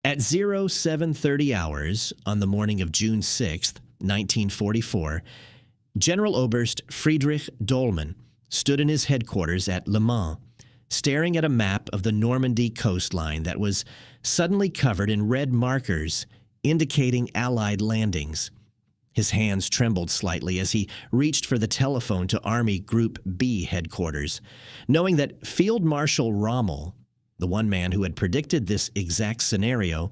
At 0730 hours on the morning of June 6, 1944, General Oberst Friedrich Dollmann stood in his headquarters at Le Mans, staring at a map of the Normandy coastline that was suddenly covered in red markers indicating Allied landings. His hands trembled slightly as he reached for the telephone to Army Group B headquarters, knowing that Field Marshal Rommel, the one man who had predicted this exact scenario,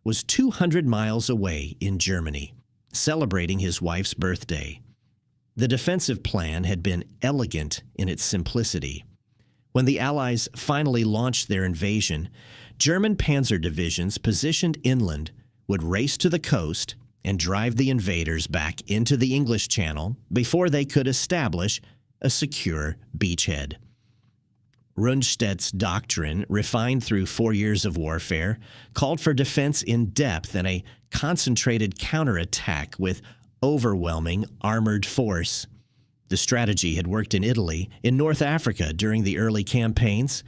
was 200 miles away in Germany, celebrating his wife's birthday. The defensive plan had been elegant in its simplicity. When the Allies finally launched their invasion, German panzer divisions positioned inland would race to the coast and drive the invaders back into the English Channel before they could establish a secure beachhead. Rundstedt's doctrine, refined through 4 years of warfare, called for defense in depth and a concentrated counterattack with overwhelming armored force. The strategy had worked in Italy, in North Africa during the early campaigns,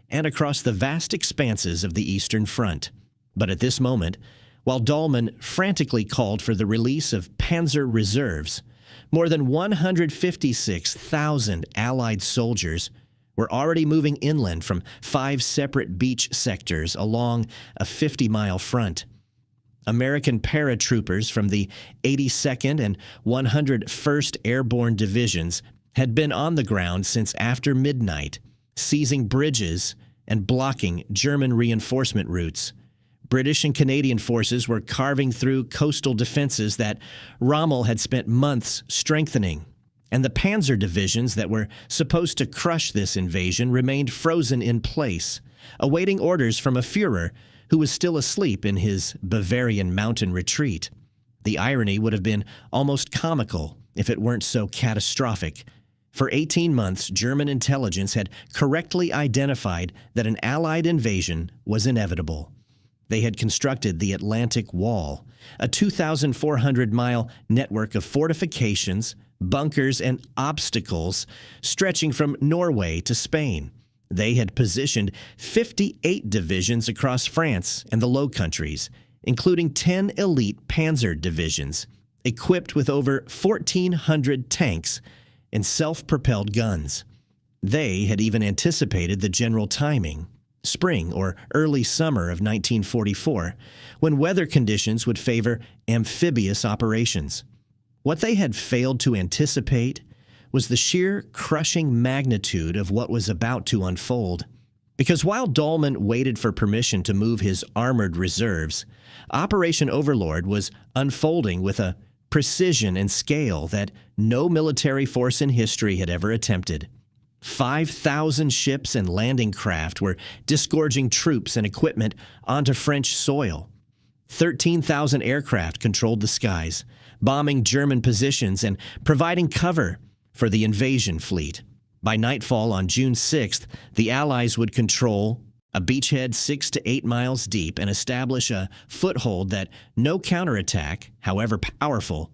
and across the vast expanses of the Eastern Front. But at this moment, while Dollmann frantically called for the release of panzer reserves, more than 156,000 Allied soldiers were already moving inland from 5 separate beach sectors along a 50-mile front. American paratroopers from the 82nd and 101st Airborne Divisions had been on the ground since after midnight, seizing bridges and blocking German reinforcement routes. British and Canadian forces were carving through coastal defenses that Rommel had spent months strengthening, and the panzer divisions that were supposed to crush this invasion remained frozen in place, awaiting orders from a Führer who was still asleep in his Bavarian mountain retreat. The irony would have been almost comical if it weren't so catastrophic. For 18 months, German intelligence had correctly identified that an Allied invasion was inevitable. They had constructed the Atlantic Wall, a 2,400-mile network of fortifications, bunkers, and obstacles stretching from Norway to Spain. They had positioned 58 divisions across France and the Low Countries, including 10 elite panzer divisions, equipped with over 1,400 tanks and self-propelled guns. They had even anticipated the general timing, spring or early summer of 1944, when weather conditions would favor amphibious operations. What they had failed to anticipate was the sheer crushing magnitude of what was about to unfold. Because while Dollmann waited for permission to move his armored reserves, Operation Overlord was unfolding with a precision and scale that no military force in history had ever attempted. 5,000 ships and landing craft were disgorging troops and equipment onto French soil. 13,000 aircraft controlled the skies, bombing German positions and providing cover for the invasion fleet. By nightfall on June 6th, the Allies would control a beachhead 6 to 8 miles deep and establish a foothold that no counterattack, however powerful,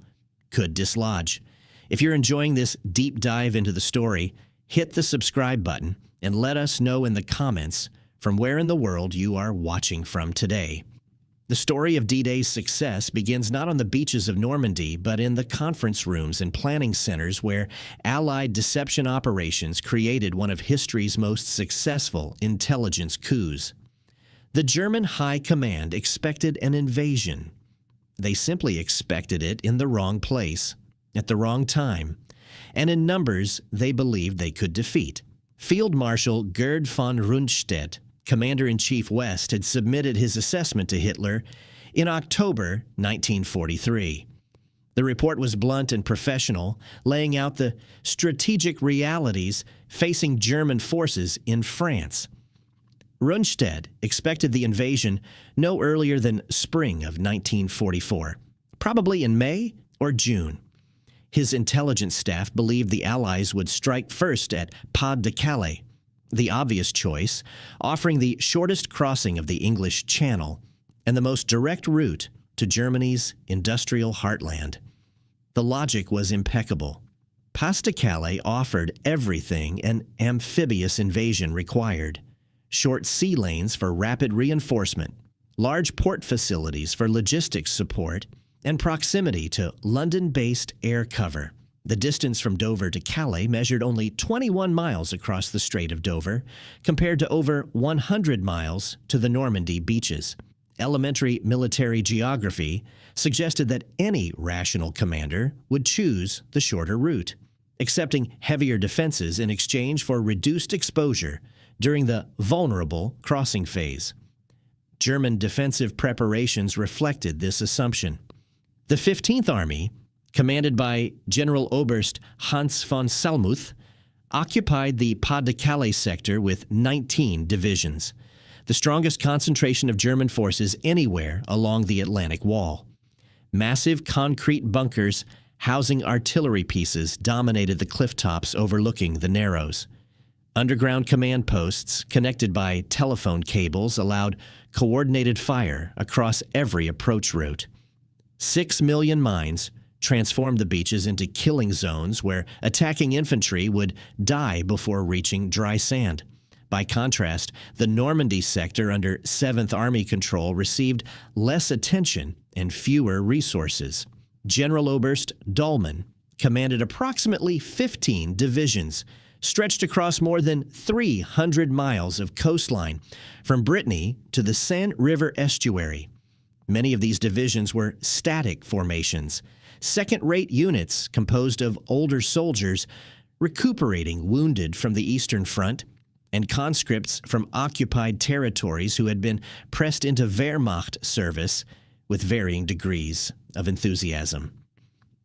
could dislodge. If you're enjoying this deep dive into the story, hit the subscribe button and let us know in the comments from where in the world you are watching from today. The story of D-Day's success begins not on the beaches of Normandy, but in the conference rooms and planning centers where Allied deception operations created one of history's most successful intelligence coups. The German High Command expected an invasion. They simply expected it in the wrong place, at the wrong time, and in numbers they believed they could defeat. Field Marshal Gerd von Rundstedt, Commander-in-Chief West, had submitted his assessment to Hitler in October 1943. The report was blunt and professional, laying out the strategic realities facing German forces in France. Rundstedt expected the invasion no earlier than spring of 1944, probably in May or June. His intelligence staff believed the Allies would strike first at Pas de Calais, the obvious choice, offering the shortest crossing of the English Channel and the most direct route to Germany's industrial heartland. The logic was impeccable. Pas de Calais offered everything an amphibious invasion required: short sea lanes for rapid reinforcement, large port facilities for logistics support, and proximity to London-based air cover. The distance from Dover to Calais measured only 21 miles across the Strait of Dover, compared to over 100 miles to the Normandy beaches. Elementary military geography suggested that any rational commander would choose the shorter route, accepting heavier defenses in exchange for reduced exposure during the vulnerable crossing phase. German defensive preparations reflected this assumption. The 15th Army, commanded by General Oberst Hans von Salmuth, occupied the Pas-de-Calais sector with 19 divisions, the strongest concentration of German forces anywhere along the Atlantic Wall. Massive concrete bunkers housing artillery pieces dominated the cliff tops overlooking the Narrows. Underground command posts connected by telephone cables allowed coordinated fire across every approach route. 6 million mines transformed the beaches into killing zones where attacking infantry would die before reaching dry sand. By contrast, the Normandy sector under 7th Army control received less attention and fewer resources. General Oberst Dahlmann commanded approximately 15 divisions, stretched across more than 300 miles of coastline, from Brittany to the Seine River estuary. Many of these divisions were static formations, second-rate units composed of older soldiers recuperating wounded from the Eastern Front, and conscripts from occupied territories who had been pressed into Wehrmacht service with varying degrees of enthusiasm.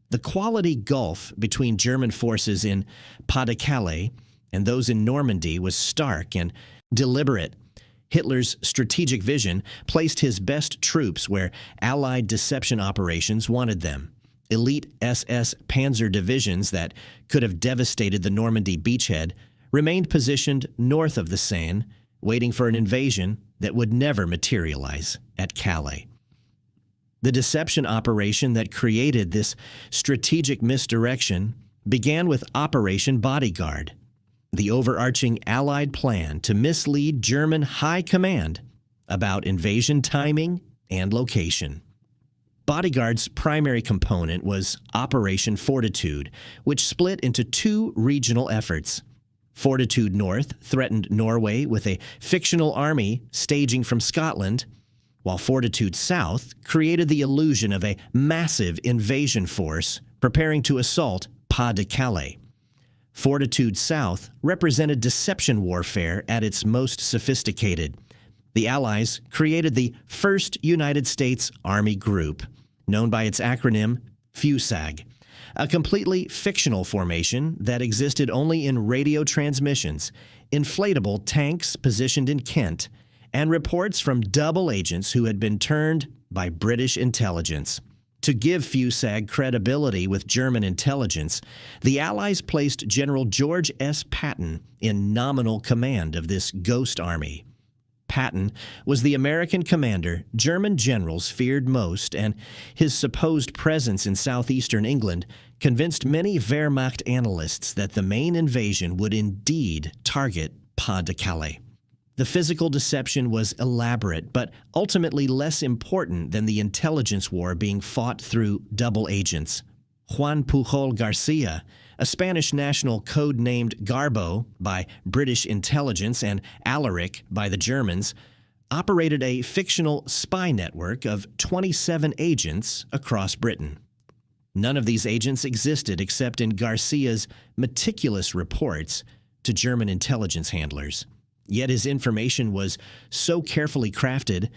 The quality gulf between German forces in Pas-de-Calais and those in Normandy was stark and deliberate. Hitler's strategic vision placed his best troops where Allied deception operations wanted them. Elite SS panzer divisions that could have devastated the Normandy beachhead remained positioned north of the Seine, waiting for an invasion that would never materialize at Calais. The deception operation that created this strategic misdirection began with Operation Bodyguard, the overarching Allied plan to mislead German high command about invasion timing and location. Bodyguard's primary component was Operation Fortitude, which split into two regional efforts. Fortitude North threatened Norway with a fictional army staging from Scotland, while Fortitude South created the illusion of a massive invasion force preparing to assault Pas-de-Calais. Fortitude South represented deception warfare at its most sophisticated. The Allies created the 1st United States Army Group, known by its acronym FUSAG, a completely fictional formation that existed only in radio transmissions, inflatable tanks positioned in Kent, and reports from double agents who had been turned by British intelligence. To give FUSAG credibility with German intelligence, the Allies placed General George S. Patton in nominal command of this ghost army. Patton was the American commander German generals feared most, and his supposed presence in southeastern England convinced many Wehrmacht analysts that the main invasion would indeed target Pas-de-Calais. The physical deception was elaborate, but ultimately less important than the intelligence war being fought through double agents. Juan Pujol Garcia, a Spanish national code-named Garbo by British intelligence and Alaric by the Germans, operated a fictional spy network of 27 agents across Britain. None of these agents existed except in Garcia's meticulous reports to German intelligence handlers. Yet his information was so carefully crafted,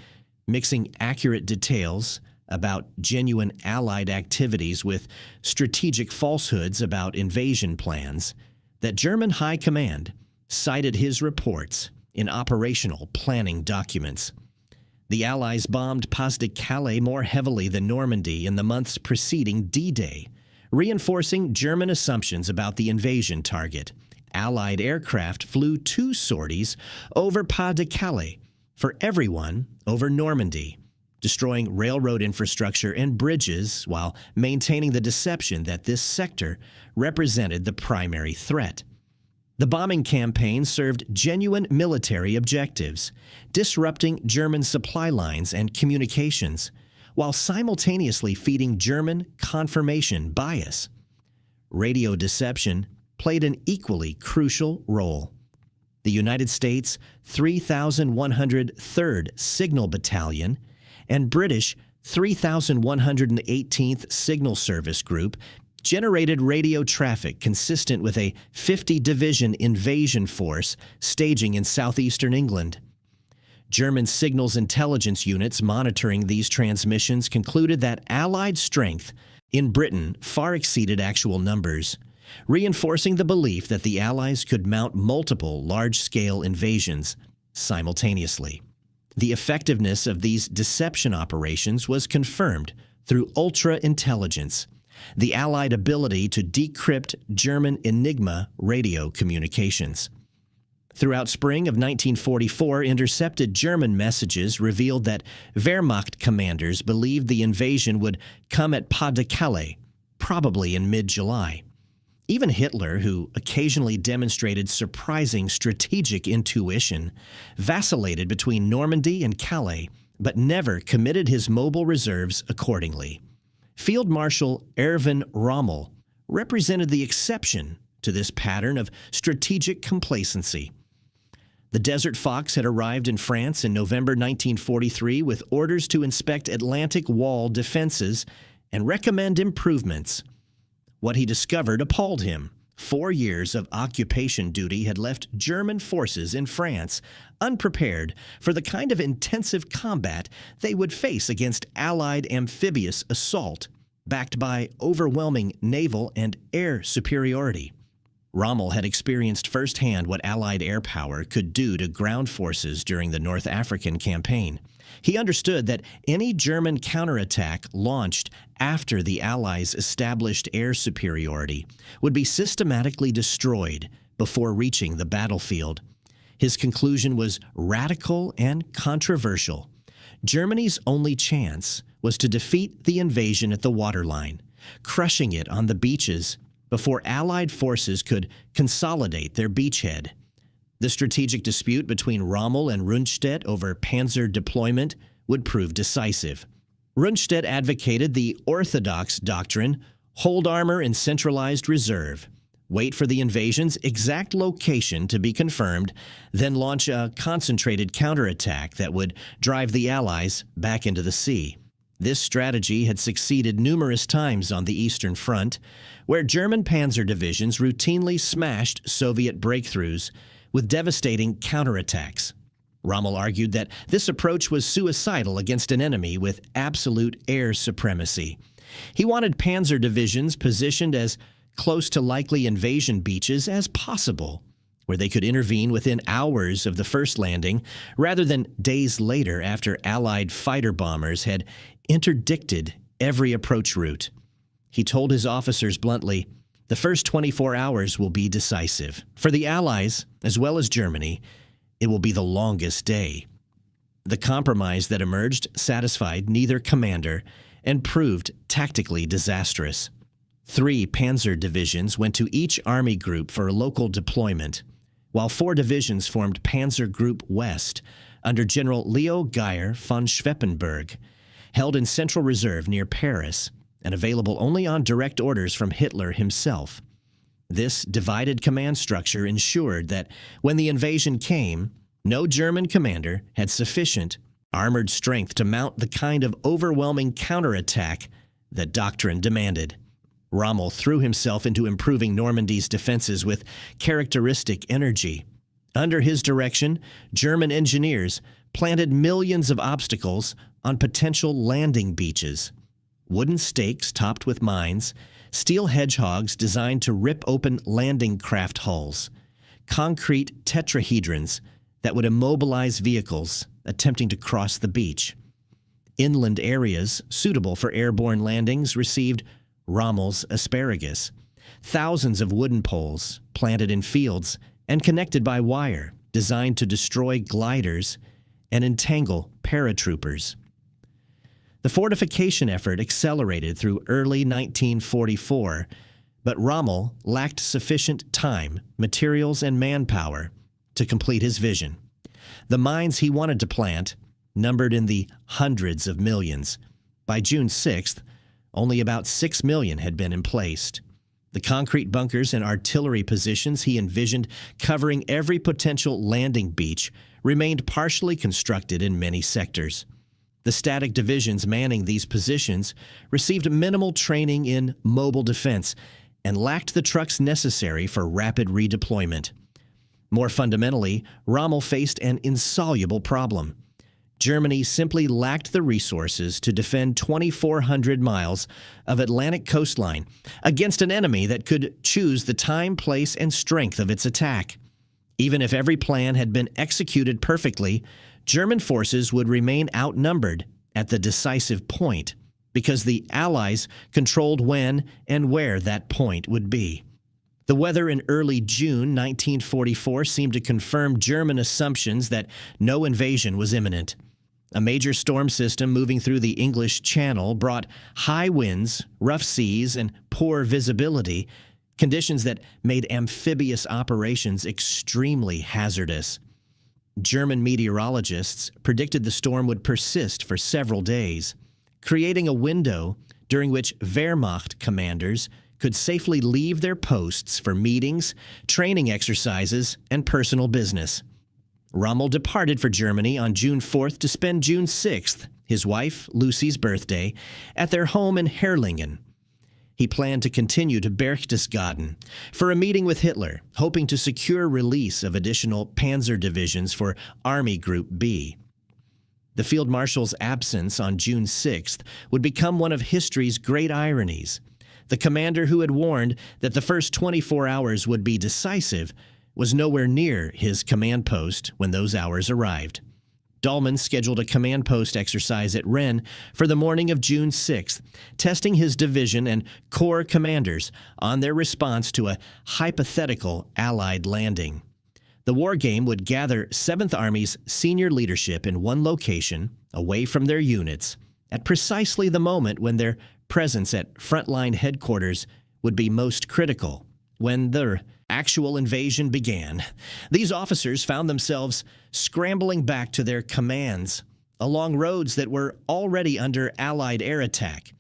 mixing accurate details about genuine Allied activities with strategic falsehoods about invasion plans, that German high command cited his reports in operational planning documents. The Allies bombed Pas-de-Calais more heavily than Normandy in the months preceding D-Day, reinforcing German assumptions about the invasion target. Allied aircraft flew 2 sorties over Pas-de-Calais for everyone over Normandy, destroying railroad infrastructure and bridges while maintaining the deception that this sector represented the primary threat. The bombing campaign served genuine military objectives, disrupting German supply lines and communications, while simultaneously feeding German confirmation bias. Radio deception played an equally crucial role. The United States 3,103rd Signal Battalion and British 3,118th Signal Service Group generated radio traffic consistent with a 50-division invasion force staging in southeastern England. German signals intelligence units monitoring these transmissions concluded that Allied strength in Britain far exceeded actual numbers, reinforcing the belief that the Allies could mount multiple large-scale invasions simultaneously. The effectiveness of these deception operations was confirmed through ultra-intelligence, the Allied ability to decrypt German Enigma radio communications. Throughout spring of 1944, intercepted German messages revealed that Wehrmacht commanders believed the invasion would come at Pas de Calais, probably in mid-July. Even Hitler, who occasionally demonstrated surprising strategic intuition, vacillated between Normandy and Calais, but never committed his mobile reserves accordingly. Field Marshal Erwin Rommel represented the exception to this pattern of strategic complacency. The Desert Fox had arrived in France in November 1943 with orders to inspect Atlantic Wall defenses and recommend improvements. What he discovered appalled him. 4 years of occupation duty had left German forces in France unprepared for the kind of intensive combat they would face against Allied amphibious assault, backed by overwhelming naval and air superiority. Rommel had experienced firsthand what Allied air power could do to ground forces during the North African campaign. He understood that any German counterattack launched after the Allies' established air superiority would be systematically destroyed before reaching the battlefield. His conclusion was radical and controversial. Germany's only chance was to defeat the invasion at the waterline, crushing it on the beaches before Allied forces could consolidate their beachhead. The strategic dispute between Rommel and Rundstedt over panzer deployment would prove decisive. Rundstedt advocated the orthodox doctrine, hold armor in centralized reserve, wait for the invasion's exact location to be confirmed, then launch a concentrated counterattack that would drive the Allies back into the sea. This strategy had succeeded numerous times on the Eastern Front, where German panzer divisions routinely smashed Soviet breakthroughs with devastating counterattacks. Rommel argued that this approach was suicidal against an enemy with absolute air supremacy. He wanted panzer divisions positioned as close to likely invasion beaches as possible, where they could intervene within hours of the first landing rather than days later after Allied fighter bombers had interdicted every approach route. He told his officers bluntly, "The first 24 hours will be decisive. For the Allies, as well as Germany, it will be the longest day." The compromise that emerged satisfied neither commander and proved tactically disastrous. 3 panzer divisions went to each army group for a local deployment, while 4 divisions formed Panzer Group West under General Leo Geyer von Schweppenberg, held in Central Reserve near Paris and available only on direct orders from Hitler himself. This divided command structure ensured that when the invasion came, no German commander had sufficient armored strength to mount the kind of overwhelming counterattack that doctrine demanded. Rommel threw himself into improving Normandy's defenses with characteristic energy. Under his direction, German engineers planted millions of obstacles on potential landing beaches. Wooden stakes topped with mines, steel hedgehogs designed to rip open landing craft hulls, concrete tetrahedrons that would immobilize vehicles attempting to cross the beach. Inland areas suitable for airborne landings received Rommel's asparagus. Thousands of wooden poles planted in fields and connected by wire, designed to destroy gliders and entangle paratroopers. The fortification effort accelerated through early 1944, But Rommel lacked sufficient time, materials, and manpower to complete his vision. The mines he wanted to plant numbered in the hundreds of millions. By June 6th, only about 6 million had been emplaced. The concrete bunkers and artillery positions he envisioned covering every potential landing beach remained partially constructed in many sectors. The static divisions manning these positions received minimal training in mobile defense and lacked the trucks necessary for rapid redeployment. More fundamentally, Rommel faced an insoluble problem. Germany simply lacked the resources to defend 2,400 miles of Atlantic coastline against an enemy that could choose the time, place, and strength of its attack. Even if every plan had been executed perfectly, German forces would remain outnumbered at the decisive point because the Allies controlled when and where that point would be. The weather in early June 1944 seemed to confirm German assumptions that no invasion was imminent. A major storm system moving through the English Channel brought high winds, rough seas, and poor visibility, conditions that made amphibious operations extremely hazardous. German meteorologists predicted the storm would persist for several days, creating a window during which Wehrmacht commanders could safely leave their posts for meetings, training exercises, and personal business. Rommel departed for Germany on June 4th to spend June 6th, his wife Lucy's birthday, at their home in Herrlingen. He planned to continue to Berchtesgaden for a meeting with Hitler, hoping to secure release of additional panzer divisions for Army Group B. The Field Marshal's absence on June 6th would become one of history's great ironies. The commander who had warned that the first 24 hours would be decisive was nowhere near his command post when those hours arrived. Dahlmann scheduled a command post exercise at Rennes for the morning of June 6th, testing his division and corps commanders on their response to a hypothetical Allied landing. The war game would gather 7th Army's senior leadership in one location, away from their units, at precisely the moment when their presence at frontline headquarters would be most critical, when the actual invasion began. These officers found themselves scrambling back to their commands along roads that were already under Allied air attack.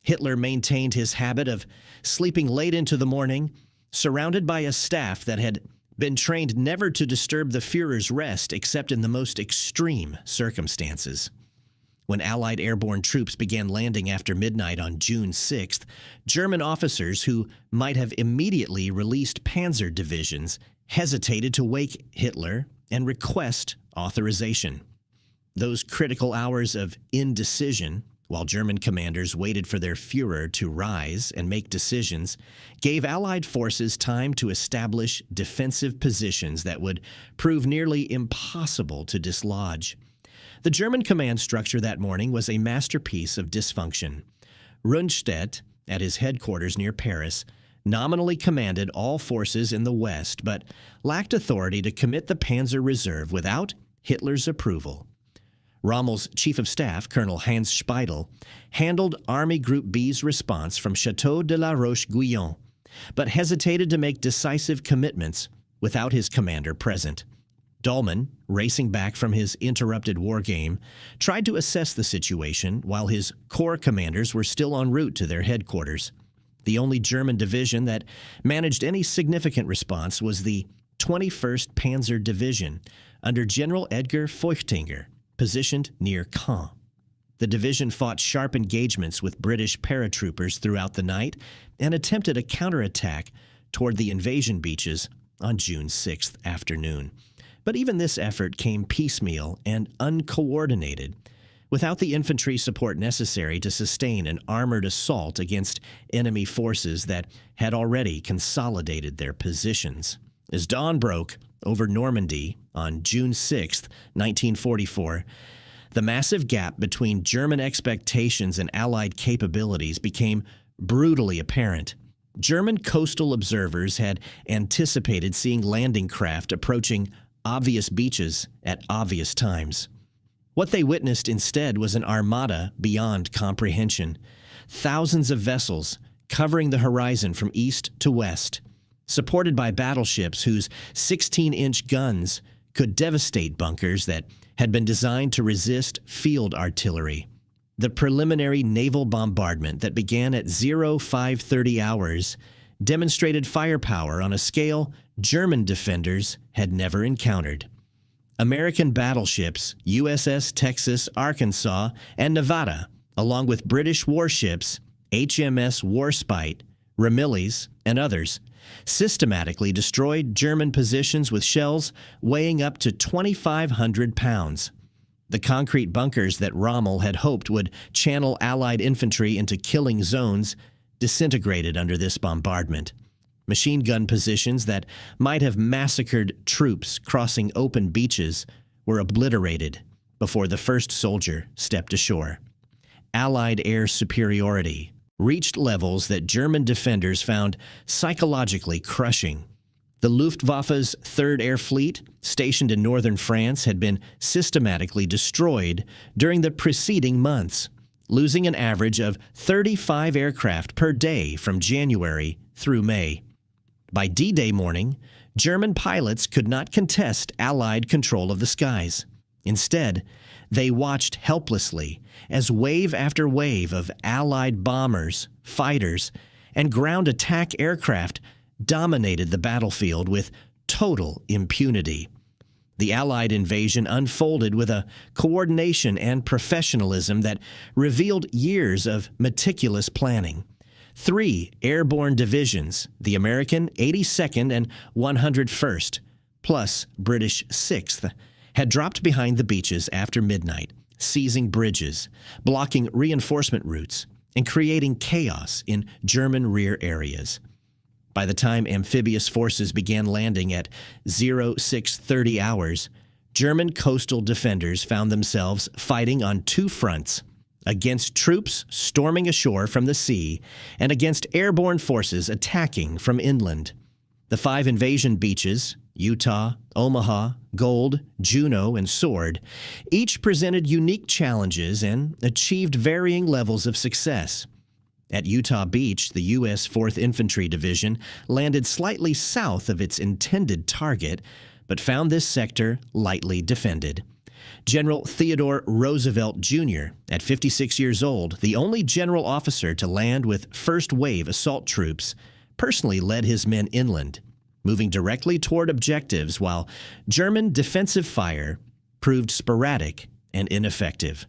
Hitler maintained his habit of sleeping late into the morning, surrounded by a staff that had been trained never to disturb the Führer's rest except in the most extreme circumstances. When Allied airborne troops began landing after midnight on June 6th, German officers who might have immediately released panzer divisions hesitated to wake Hitler and request authorization. Those critical hours of indecision, while German commanders waited for their Führer to rise and make decisions, gave Allied forces time to establish defensive positions that would prove nearly impossible to dislodge. The German command structure that morning was a masterpiece of dysfunction. Rundstedt, at his headquarters near Paris, nominally commanded all forces in the West, but lacked authority to commit the Panzer Reserve without Hitler's approval. Rommel's chief of staff, Colonel Hans Speidel, handled Army Group B's response from Château de la Roche-Guyon, but hesitated to make decisive commitments without his commander present. Dahlmann, racing back from his interrupted war game, tried to assess the situation while his corps commanders were still en route to their headquarters. The only German division that managed any significant response was the 21st Panzer Division under General Edgar Feuchtinger, positioned near Caen. The division fought sharp engagements with British paratroopers throughout the night and attempted a counterattack toward the invasion beaches on June 6th afternoon. But even this effort came piecemeal and uncoordinated, without the infantry support necessary to sustain an armored assault against enemy forces that had already consolidated their positions. As dawn broke over Normandy on June 6, 1944, the massive gap between German expectations and Allied capabilities became brutally apparent. German coastal observers had anticipated seeing landing craft approaching obvious beaches at obvious times. What they witnessed instead was an armada beyond comprehension. Thousands of vessels covering the horizon from east to west, supported by battleships whose 16-inch guns could devastate bunkers that had been designed to resist field artillery. The preliminary naval bombardment that began at 0530 hours demonstrated firepower on a scale German defenders had never encountered. American battleships USS Texas, Arkansas, and Nevada, along with British warships HMS Warspite, Ramillies, and others, systematically destroyed German positions with shells weighing up to 2,500 pounds. The concrete bunkers that Rommel had hoped would channel Allied infantry into killing zones disintegrated under this bombardment. Machine gun positions that might have massacred troops crossing open beaches were obliterated before the first soldier stepped ashore. Allied air superiority reached levels that German defenders found psychologically crushing. The Luftwaffe's 3rd Air Fleet, stationed in northern France, had been systematically destroyed during the preceding months, losing an average of 35 aircraft per day from January through May. By D-Day morning, German pilots could not contest Allied control of the skies. Instead, they watched helplessly as wave after wave of Allied bombers, fighters, and ground attack aircraft dominated the battlefield with total impunity. The Allied invasion unfolded with a coordination and professionalism that revealed years of meticulous planning. 3 airborne divisions, the American 82nd and 101st, plus British 6th, had dropped behind the beaches after midnight, seizing bridges, blocking reinforcement routes, and creating chaos in German rear areas. By the time amphibious forces began landing at 0630 hours, German coastal defenders found themselves fighting on 2 fronts, against troops storming ashore from the sea and against airborne forces attacking from inland. The 5 invasion beaches, Utah, Omaha, Gold, Juneau, and Sword, each presented unique challenges and achieved varying levels of success. At Utah Beach, the U.S. 4th Infantry Division landed slightly south of its intended target, but found this sector lightly defended. General Theodore Roosevelt, Jr., at 56 years old, the only general officer to land with first-wave assault troops, personally led his men inland, moving directly toward objectives while German defensive fire proved sporadic and ineffective.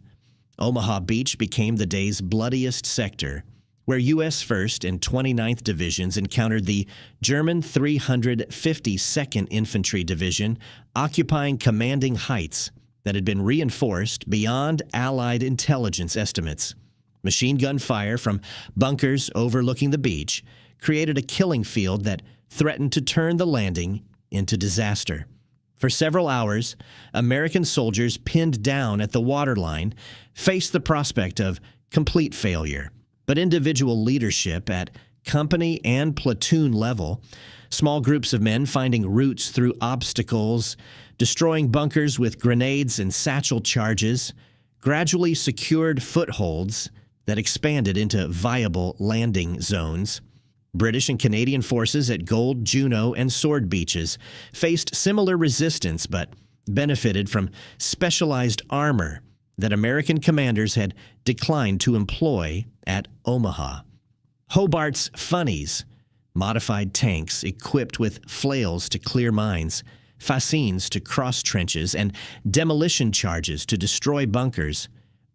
Omaha Beach became the day's bloodiest sector, where U.S. 1st and 29th Divisions encountered the German 352nd Infantry Division occupying commanding heights that had been reinforced beyond Allied intelligence estimates. Machine gun fire from bunkers overlooking the beach created a killing field that threatened to turn the landing into disaster. For several hours, American soldiers pinned down at the waterline faced the prospect of complete failure. But individual leadership at company and platoon level, small groups of men finding routes through obstacles, destroying bunkers with grenades and satchel charges, gradually secured footholds that expanded into viable landing zones. British and Canadian forces at Gold, Juneau, and Sword beaches faced similar resistance but benefited from specialized armor that American commanders had declined to employ at Omaha. Hobart's Funnies, modified tanks equipped with flails to clear mines, fascines to cross trenches, and demolition charges to destroy bunkers,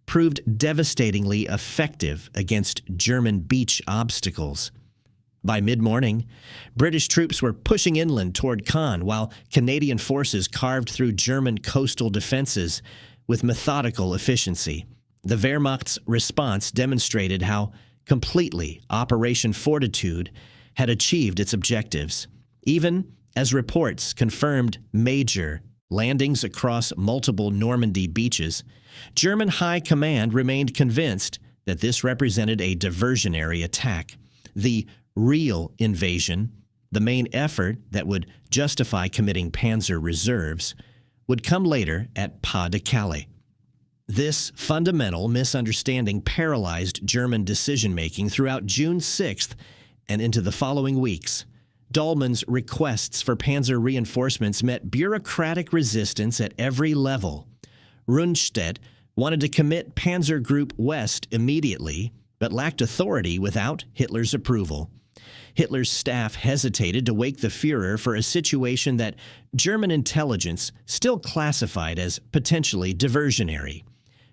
proved devastatingly effective against German beach obstacles. By mid-morning, British troops were pushing inland toward Caen, while Canadian forces carved through German coastal defenses with methodical efficiency. The Wehrmacht's response demonstrated how completely Operation Fortitude had achieved its objectives, even as reports confirmed major landings across multiple Normandy beaches. German high command remained convinced that this represented a diversionary attack. The real invasion, the main effort that would justify committing panzer reserves, would come later at Pas de Calais. This fundamental misunderstanding paralyzed German decision-making throughout June 6th and into the following weeks. Dahlmann's requests for panzer reinforcements met bureaucratic resistance at every level. Rundstedt wanted to commit Panzer Group West immediately, but lacked authority without Hitler's approval. Hitler's staff hesitated to wake the Führer for a situation that German intelligence still classified as potentially diversionary.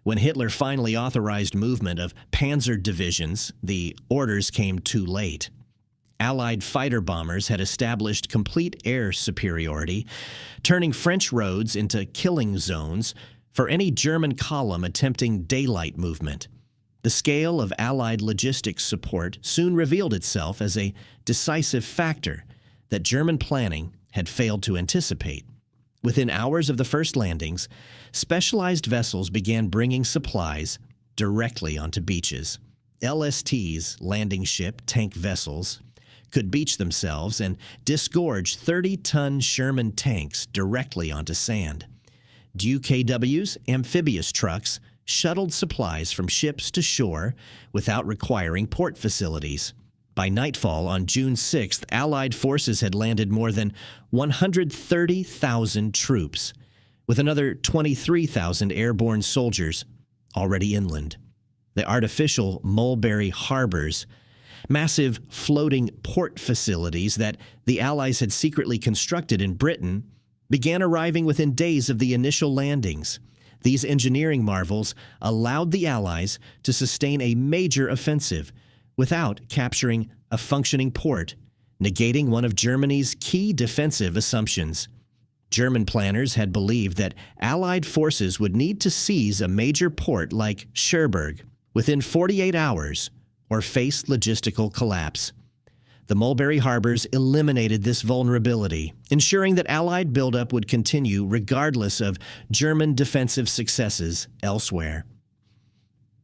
When Hitler finally authorized movement of panzer divisions, the orders came too late. Allied fighter bombers had established complete air superiority, turning French roads into killing zones for any German column attempting daylight movement. The scale of Allied logistics support soon revealed itself as a decisive factor that German planning had failed to anticipate. Within hours of the first landings, specialized vessels began bringing supplies directly onto beaches. LSTs, landing ship tank vessels, could beach themselves and disgorge 30-ton Sherman tanks directly onto sand. UKW's amphibious trucks shuttled supplies from ships to shore without requiring port facilities. By nightfall on June 6th, Allied forces had landed more than 130,000 troops, with another 23,000 airborne soldiers already inland. The artificial Mulberry harbors, massive floating port facilities that the Allies had secretly constructed in Britain, began arriving within days of the initial landings. These engineering marvels allowed the Allies to sustain a major offensive without capturing a functioning port, negating one of Germany's key defensive assumptions. German planners had believed that Allied forces would need to seize a major port like Cherbourg within 48 hours or face logistical collapse. The Mulberry harbors eliminated this vulnerability, ensuring that Allied buildup would continue regardless of German defensive successes elsewhere.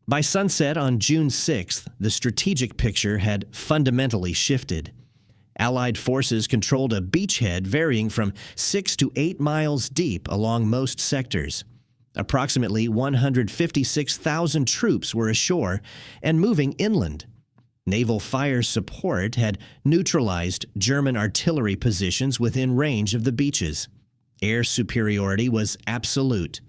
By sunset on June 6th, the strategic picture had fundamentally shifted. Allied forces controlled a beachhead varying from 6 to 8 miles deep along most sectors. Approximately 156,000 troops were ashore and moving inland. Naval fire support had neutralized German artillery positions within range of the beaches. Air superiority was absolute.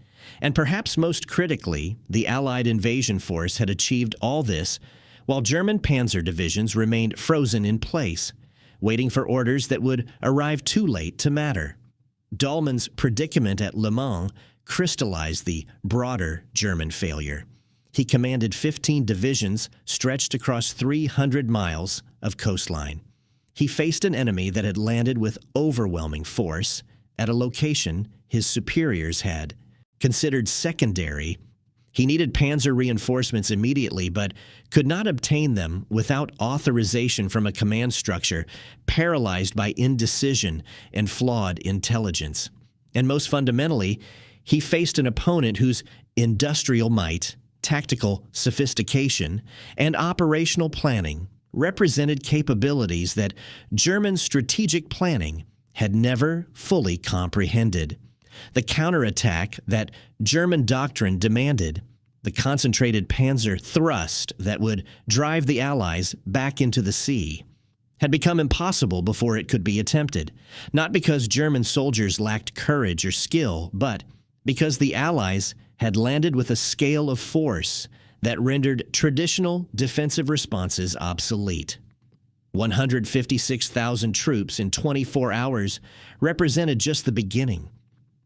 And perhaps most critically, the Allied invasion force had achieved all this while German panzer divisions remained frozen in place, waiting for orders that would arrive too late to matter. Dahlmann's predicament at Le Mans crystallized the broader German failure. He commanded 15 divisions stretched across 300 miles of coastline. He faced an enemy that had landed with overwhelming force at a location his superiors had considered secondary. He needed panzer reinforcements immediately, but could not obtain them without authorization from a command structure paralyzed by indecision and flawed intelligence. And most fundamentally, he faced an opponent whose industrial might, tactical sophistication, and operational planning represented capabilities that German strategic planning had never fully comprehended. The counterattack that German doctrine demanded, the concentrated panzer thrust that would drive the Allies back into the sea, had become impossible before it could be attempted, not because German soldiers lacked courage or skill, but because the Allies had landed with a scale of force that rendered traditional defensive responses obsolete. 156,000 troops in 24 hours represented just the beginning.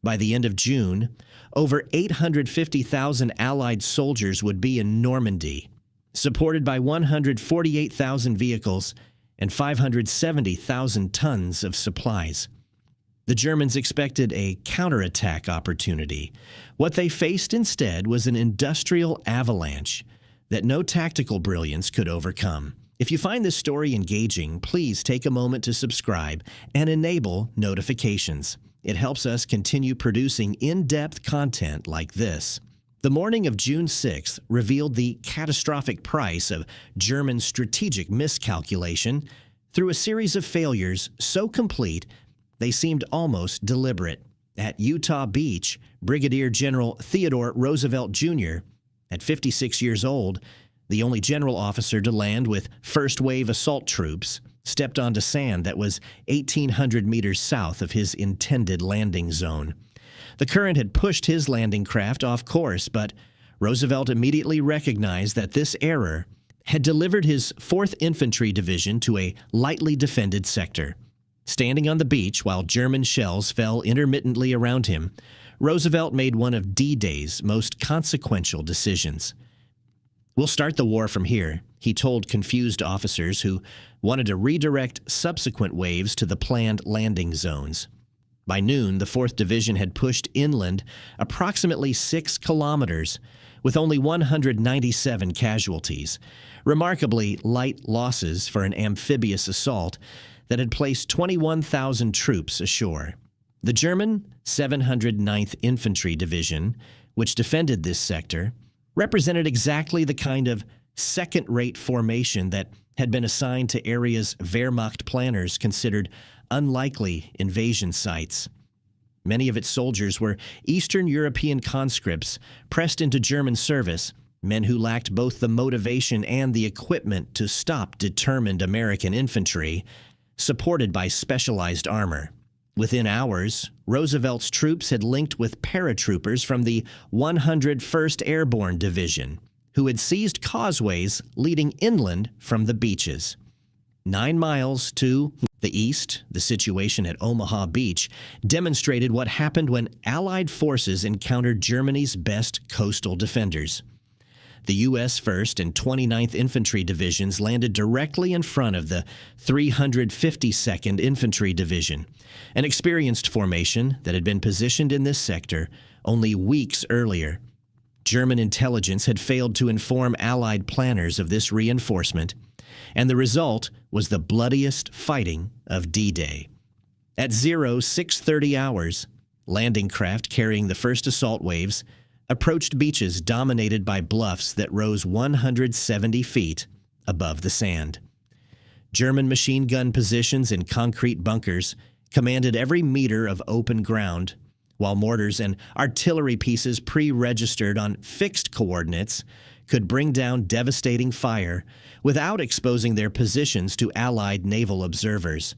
By the end of June, over 850,000 Allied soldiers would be in Normandy, supported by 148,000 vehicles and 570,000 tons of supplies. The Germans expected a counterattack opportunity. What they faced instead was an industrial avalanche that no tactical brilliance could overcome. If you find this story engaging, please take a moment to subscribe and enable notifications. It helps us continue producing in-depth content like this. The morning of June 6th revealed the catastrophic price of German strategic miscalculation through a series of failures so complete they seemed almost deliberate. At Utah Beach, Brigadier General Theodore Roosevelt Jr., at 56 years old, the only general officer to land with first-wave assault troops, stepped onto sand that was 1,800 meters south of his intended landing zone. The current had pushed his landing craft off course, but Roosevelt immediately recognized that this error had delivered his 4th Infantry Division to a lightly defended sector. Standing on the beach while German shells fell intermittently around him, Roosevelt made one of D-Day's most consequential decisions. "We'll start the war from here," he told confused officers who wanted to redirect subsequent waves to the planned landing zones. By noon, the 4th Division had pushed inland approximately 6 kilometers, with only 197 casualties, remarkably light losses for an amphibious assault that had placed 21,000 troops ashore. The German 709th Infantry Division, which defended this sector, represented exactly the kind of second-rate formation that had been assigned to areas Wehrmacht planners considered unlikely invasion sites. Many of its soldiers were Eastern European conscripts pressed into German service, men who lacked both the motivation and the equipment to stop determined American infantry, supported by specialized armor. Within hours, Roosevelt's troops had linked with paratroopers from the 101st Airborne Division, who had seized causeways leading inland from the beaches. 9 miles to the east, the situation at Omaha Beach demonstrated what happened when Allied forces encountered Germany's best coastal defenders. The U.S. 1st and 29th Infantry Divisions landed directly in front of the 352nd Infantry Division, an experienced formation that had been positioned in this sector only weeks earlier. German intelligence had failed to inform Allied planners of this reinforcement, and the result was the bloodiest fighting of D-Day. At 0630 hours, landing craft carrying the first assault waves approached beaches dominated by bluffs that rose 170 feet above the sand. German machine gun positions in concrete bunkers commanded every meter of open ground, while mortars and artillery pieces pre-registered on fixed coordinates could bring down devastating fire without exposing their positions to Allied naval observers.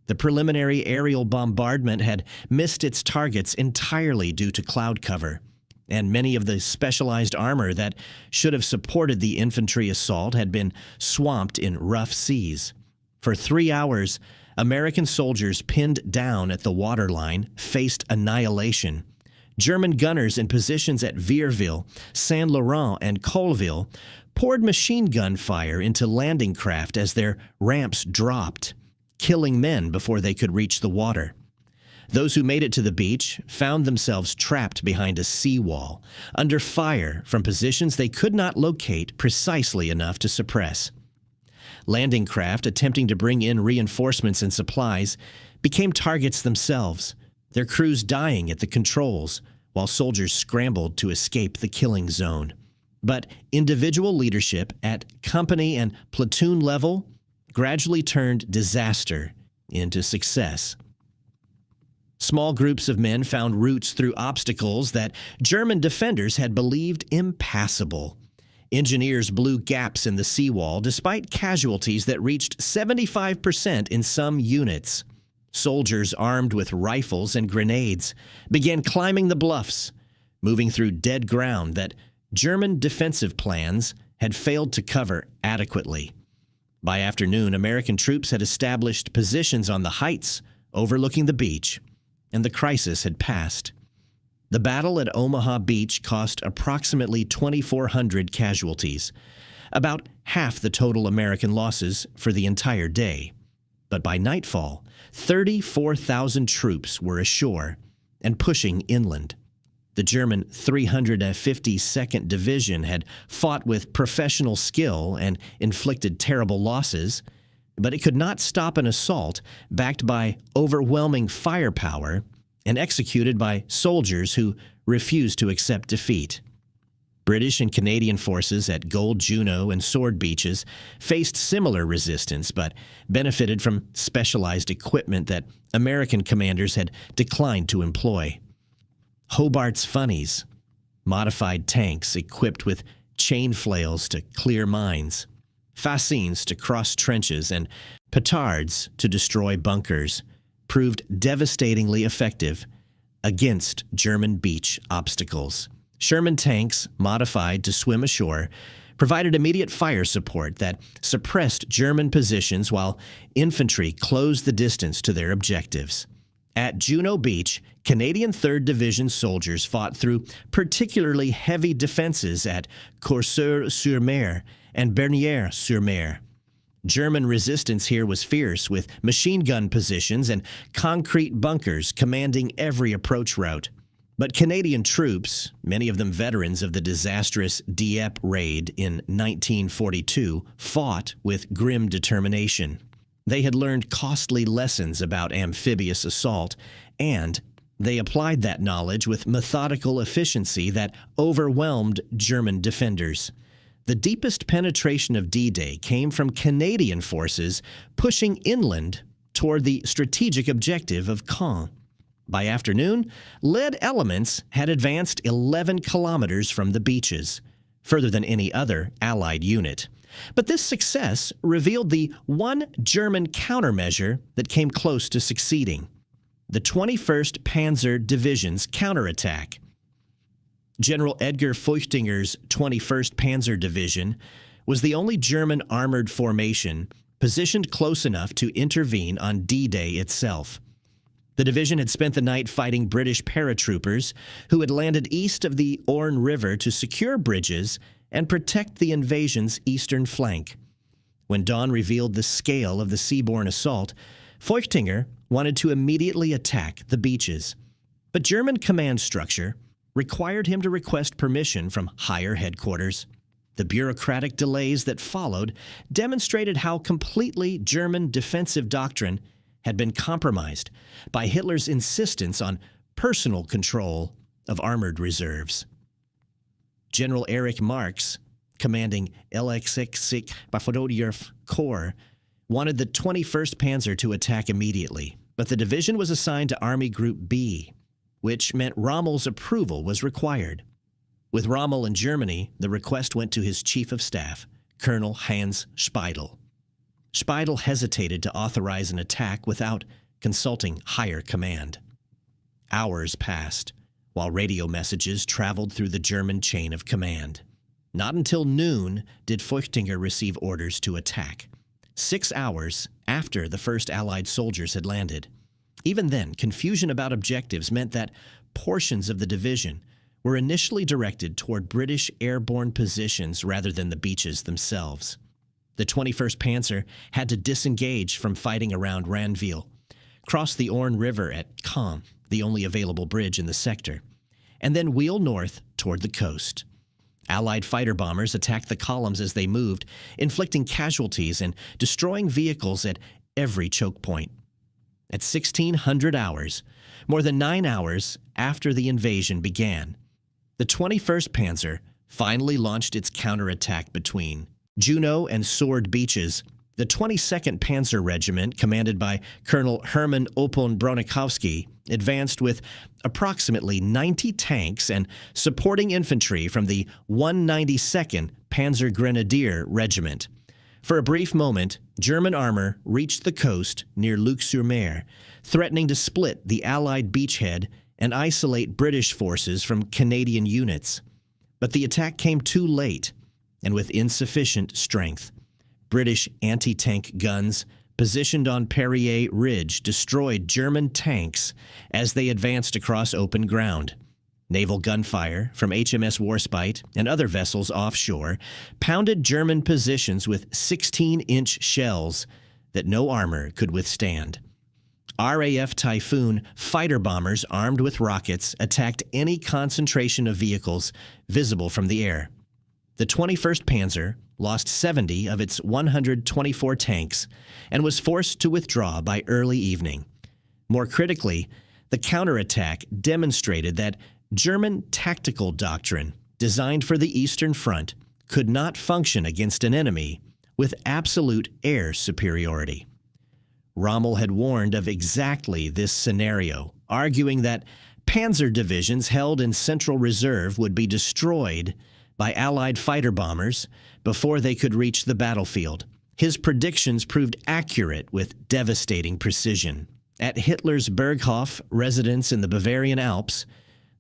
The preliminary aerial bombardment had missed its targets entirely due to cloud cover, and many of the specialized armor that should have supported the infantry assault had been swamped in rough seas. For 3 hours, American soldiers pinned down at the waterline faced annihilation. German gunners in positions at Vierville, Saint Laurent, and Colville poured machine gun fire into landing craft as their ramps dropped, killing men before they could reach the water. Those who made it to the beach found themselves trapped behind a seawall, under fire from positions they could not locate precisely enough to suppress. Landing craft attempting to bring in reinforcements and supplies became targets themselves, their crews dying at the controls, while soldiers scrambled to escape the killing zone. But individual leadership at company and platoon level gradually turned disaster into success. Small groups of men found routes through obstacles that German defenders had believed impassable. Engineers blew gaps in the seawall despite casualties that reached 75% in some units. Soldiers armed with rifles and grenades began climbing the bluffs, moving through dead ground that German defensive plans had failed to cover adequately. By afternoon, American troops had established positions on the heights overlooking the beach, and the crisis had passed. The battle at Omaha Beach cost approximately 2,400 casualties, about half the total American losses for the entire day. But by nightfall, 34,000 troops were ashore and pushing inland. The German 352nd Division had fought with professional skill and inflicted terrible losses, but it could not stop an assault backed by overwhelming firepower and executed by soldiers who refused to accept defeat. British and Canadian forces at Gold Juno and Sword Beaches faced similar resistance but benefited from specialized equipment that American commanders had declined to employ. Hobart's funnies, modified tanks equipped with chain flails to clear mines, fascines to cross trenches, and petards to destroy bunkers, proved devastatingly effective against German beach obstacles. Sherman tanks, modified to swim ashore, provided immediate fire support that suppressed German positions while infantry closed the distance to their objectives. At Juno Beach, Canadian 3rd Division soldiers fought through particularly heavy defenses at Courseulles-sur-Mer and Bernières-sur-Mer. German resistance here was fierce, with machine gun positions and concrete bunkers commanding every approach route. But Canadian troops, many of them veterans of the disastrous Dieppe raid in 1942, fought with grim determination. They had learned costly lessons about amphibious assault, and they applied that knowledge with methodical efficiency that overwhelmed German defenders. The deepest penetration of D-Day came from Canadian forces pushing inland toward the strategic objective of Caen. By afternoon, lead elements had advanced 11 kilometers from the beaches, further than any other Allied unit. But this success revealed the one German countermeasure that came close to succeeding: the 21st Panzer Division's counterattack. General Edgar Feuchtinger's 21st Panzer Division was the only German armored formation positioned close enough to intervene on D-Day itself. The division had spent the night fighting British paratroopers who had landed east of the Orne River to secure bridges and protect the invasion's eastern flank. When dawn revealed the scale of the seaborne assault, Feuchtinger wanted to immediately attack the beaches. But German command structure required him to request permission from higher headquarters. The bureaucratic delays that followed demonstrated how completely German defensive doctrine had been compromised by Hitler's insistence on personal control of armored reserves. General Erich Marx, commanding LX-6 Bafododierf Corps, wanted the 21st Panzer to attack immediately, but the division was assigned to Army Group B, which meant Rommel's approval was required. With Rommel in Germany, the request went to his Chief of Staff, Colonel Hans Speidel. Speidel hesitated to authorize an attack without consulting higher command. Hours passed, while radio messages traveled through the German chain of command. Not until noon did Feuchtinger receive orders to attack, 6 hours after the first Allied soldiers had landed. Even then, confusion about objectives meant that portions of the division were initially directed toward British airborne positions rather than the beaches themselves. The 21st Panzer had to disengage from fighting around Ranville, cross the Orne River at Caen, the only available bridge in the sector, and then wheel north toward the coast. Allied fighter bombers attacked the columns as they moved, inflicting casualties and destroying vehicles at every choke point. At 1600 hours, more than 9 hours after the invasion began, the 21st Panzer finally launched its counterattack between Juno and Sword Beaches. The 22nd Panzer Regiment, commanded by Colonel Hermann Oppeln Bronikowski, advanced with approximately 90 tanks and supporting infantry from the 192nd Panzer Grenadier Regiment. For a brief moment, German armor reached the coast near Luc-sur-Mer, threatening to split the Allied beachhead and isolate British forces from Canadian units. But the attack came too late and with insufficient strength. British anti-tank guns positioned on Perrier Ridge destroyed German tanks as they advanced across open ground. Naval gunfire from HMS Warspite and other vessels offshore pounded German positions with 16-inch shells that no armor could withstand. RAF Typhoon fighter bombers armed with rockets attacked any concentration of vehicles visible from the air. The 21st Panzer lost 70 of its 124 tanks and was forced to withdraw by early evening. More critically, the counterattack demonstrated that German tactical doctrine, designed for the Eastern Front, could not function against an enemy with absolute air superiority. Rommel had warned of exactly this scenario, arguing that panzer divisions held in Central Reserve would be destroyed by Allied fighter bombers before they could reach the battlefield. His predictions proved accurate with devastating precision. At Hitler's Berghof residence in the Bavarian Alps,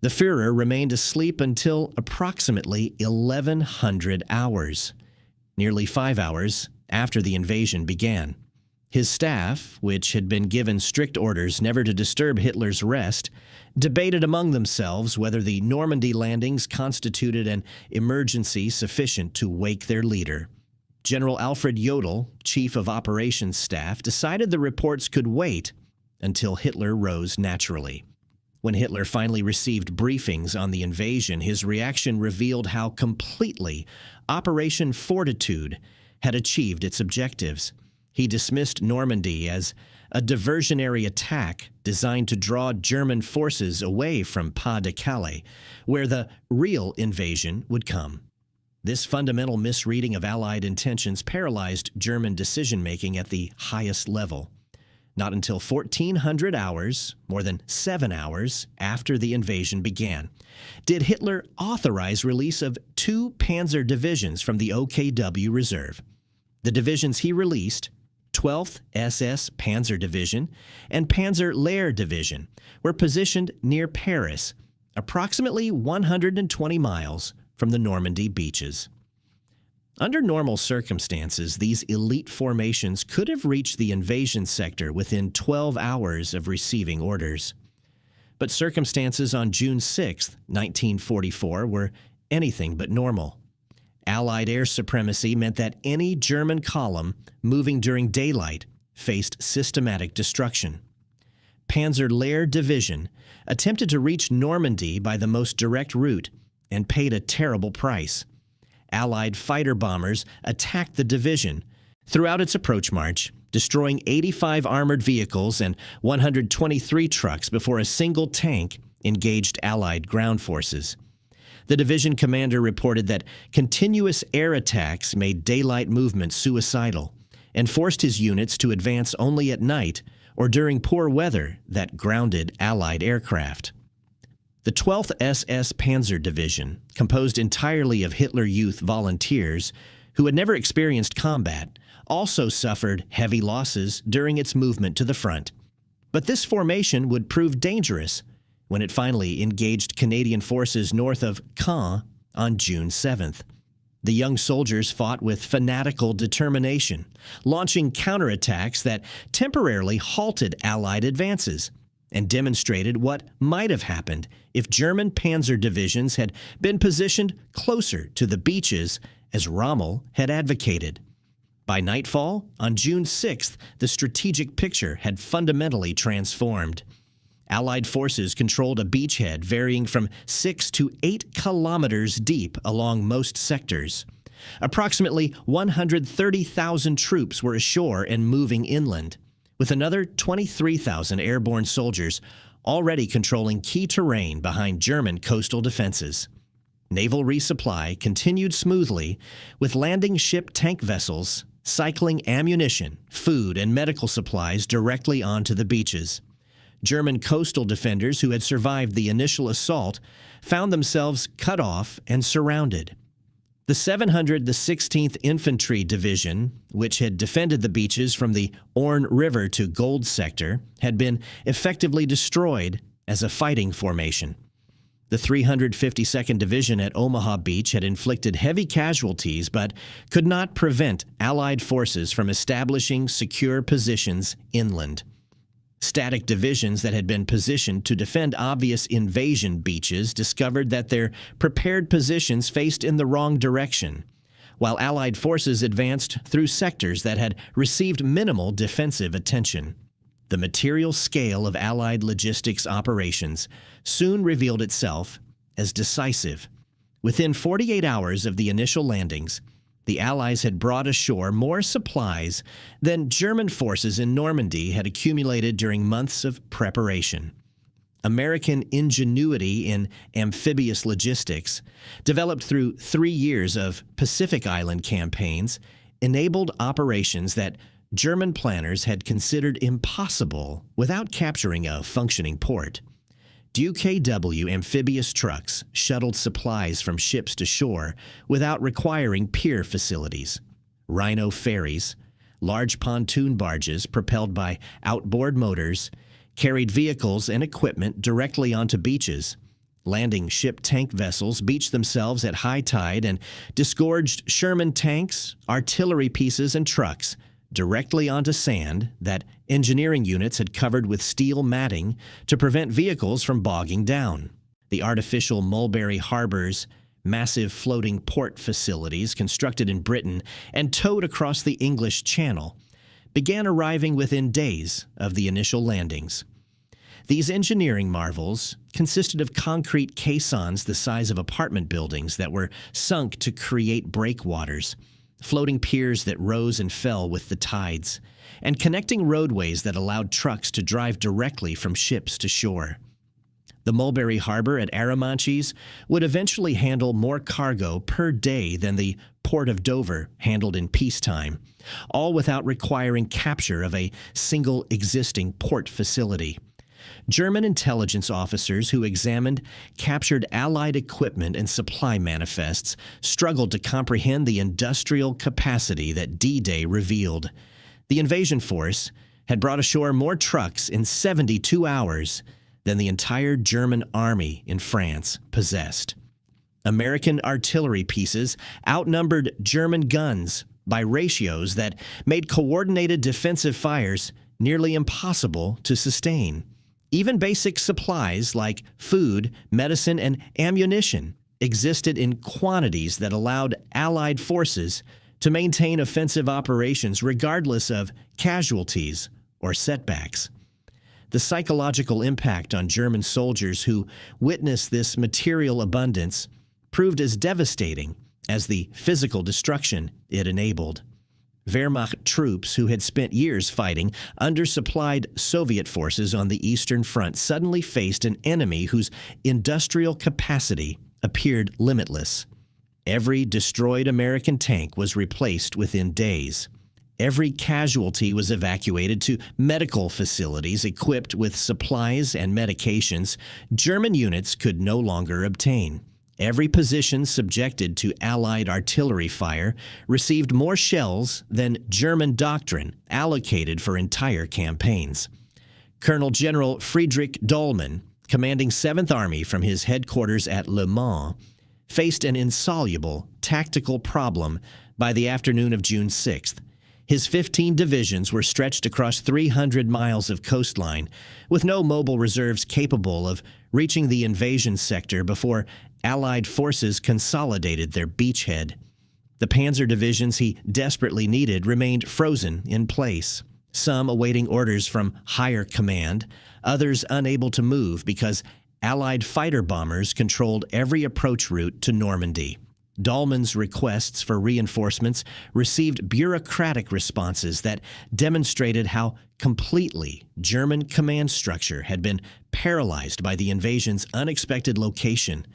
the Führer remained asleep until approximately 1100 hours, nearly 5 hours after the invasion began. His staff, which had been given strict orders never to disturb Hitler's rest, debated among themselves whether the Normandy landings constituted an emergency sufficient to wake their leader. General Alfred Jodl, Chief of Operations Staff, decided the reports could wait until Hitler rose naturally. When Hitler finally received briefings on the invasion, his reaction revealed how completely Operation Fortitude had achieved its objectives. He dismissed Normandy as a diversionary attack designed to draw German forces away from Pas-de-Calais, where the real invasion would come. This fundamental misreading of Allied intentions paralyzed German decision-making at the highest level. Not until 1,400 hours, more than 7 hours after the invasion began, did Hitler authorize release of 2 panzer divisions from the OKW Reserve. The divisions he released, 12th SS Panzer Division and Panzer Lehr Division, were positioned near Paris, approximately 120 miles from the Normandy beaches. Under normal circumstances, these elite formations could have reached the invasion sector within 12 hours of receiving orders. But circumstances on June 6, 1944, were anything but normal. Allied air supremacy meant that any German column moving during daylight faced systematic destruction. Panzer Lehr Division attempted to reach Normandy by the most direct route and paid a terrible price. Allied fighter bombers attacked the division throughout its approach march, destroying 85 armored vehicles and 123 trucks before a single tank engaged Allied ground forces. The division commander reported that continuous air attacks made daylight movement suicidal and forced his units to advance only at night or during poor weather that grounded Allied aircraft. The 12th SS Panzer Division, composed entirely of Hitler Youth volunteers who had never experienced combat, also suffered heavy losses during its movement to the front. But this formation would prove dangerous when it finally engaged Canadian forces north of Caen on June 7th. The young soldiers fought with fanatical determination, launching counterattacks that temporarily halted Allied advances and demonstrated what might have happened if German panzer divisions had been positioned closer to the beaches as Rommel had advocated. By nightfall, on June 6th, the strategic picture had fundamentally transformed. Allied forces controlled a beachhead varying from 6 to 8 kilometers deep along most sectors. Approximately 130,000 troops were ashore and moving inland, with another 23,000 airborne soldiers already controlling key terrain behind German coastal defenses. Naval resupply continued smoothly, with landing ship tank vessels cycling ammunition, food, and medical supplies directly onto the beaches. German coastal defenders who had survived the initial assault found themselves cut off and surrounded. The 716th Infantry Division, which had defended the beaches from the Orne River to Gold Sector, had been effectively destroyed as a fighting formation. The 352nd Division at Omaha Beach had inflicted heavy casualties but could not prevent Allied forces from establishing secure positions inland. Static divisions that had been positioned to defend obvious invasion beaches discovered that their prepared positions faced in the wrong direction, while Allied forces advanced through sectors that had received minimal defensive attention. The material scale of Allied logistics operations soon revealed itself as decisive. Within 48 hours of the initial landings, the Allies had brought ashore more supplies than German forces in Normandy had accumulated during months of preparation. American ingenuity in amphibious logistics, developed through 3 years of Pacific Island campaigns, enabled operations that German planners had considered impossible without capturing a functioning port. UKW amphibious trucks shuttled supplies from ships to shore without requiring pier facilities. Rhino ferries, large pontoon barges propelled by outboard motors, carried vehicles and equipment directly onto beaches. Landing ship tank vessels beached themselves at high tide and disgorged Sherman tanks, artillery pieces, and trucks directly onto sand that engineering units had covered with steel matting to prevent vehicles from bogging down. The artificial Mulberry Harbors, massive floating port facilities constructed in Britain and towed across the English Channel, began arriving within days of the initial landings. These engineering marvels consisted of concrete caissons the size of apartment buildings that were sunk to create breakwaters, floating piers that rose and fell with the tides, and connecting roadways that allowed trucks to drive directly from ships to shore. The Mulberry Harbor at Arromanches would eventually handle more cargo per day than the Port of Dover handled in peacetime, all without requiring capture of a single existing port facility. German intelligence officers who examined captured Allied equipment and supply manifests struggled to comprehend the industrial capacity that D-Day revealed. The invasion force had brought ashore more trucks in 72 hours than the entire German army in France possessed. American artillery pieces outnumbered German guns by ratios that made coordinated defensive fires nearly impossible to sustain. Even basic supplies like food, medicine, and ammunition existed in quantities that allowed Allied forces to maintain offensive operations regardless of casualties or setbacks. The psychological impact on German soldiers who witnessed this material abundance proved as devastating as the physical destruction it enabled. Wehrmacht troops who had spent years fighting undersupplied Soviet forces on the Eastern Front suddenly faced an enemy whose industrial capacity appeared limitless. Every destroyed American tank was replaced within days. Every casualty was evacuated to medical facilities equipped with supplies and medications German units could no longer obtain. Every position subjected to Allied artillery fire received more shells than German doctrine allocated for entire campaigns. Colonel General Friedrich Dollmann, commanding 7th Army from his headquarters at Le Mans, faced an insoluble tactical problem by the afternoon of June 6th. His 15 divisions were stretched across 300 miles of coastline, with no mobile reserves capable of reaching the invasion sector before Allied forces consolidated their beachhead. The panzer divisions he desperately needed remained frozen in place, some awaiting orders from higher command, others unable to move because Allied fighter bombers controlled every approach route to Normandy. Dollmann's requests for reinforcements received bureaucratic responses that demonstrated how completely German command structure had been paralyzed by the invasion's unexpected location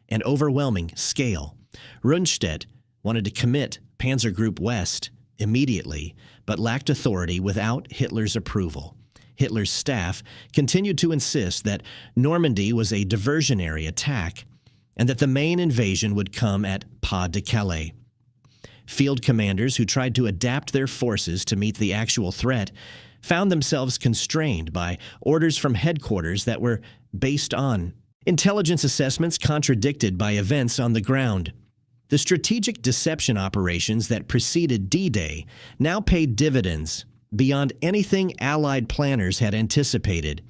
and overwhelming scale. Rundstedt wanted to commit Panzer Group West immediately, but lacked authority without Hitler's approval. Hitler's staff continued to insist that Normandy was a diversionary attack and that the main invasion would come at Pas de Calais. Field commanders who tried to adapt their forces to meet the actual threat found themselves constrained by orders from headquarters that were based on intelligence assessments contradicted by events on the ground. The strategic deception operations that preceded D-Day now paid dividends beyond anything Allied planners had anticipated.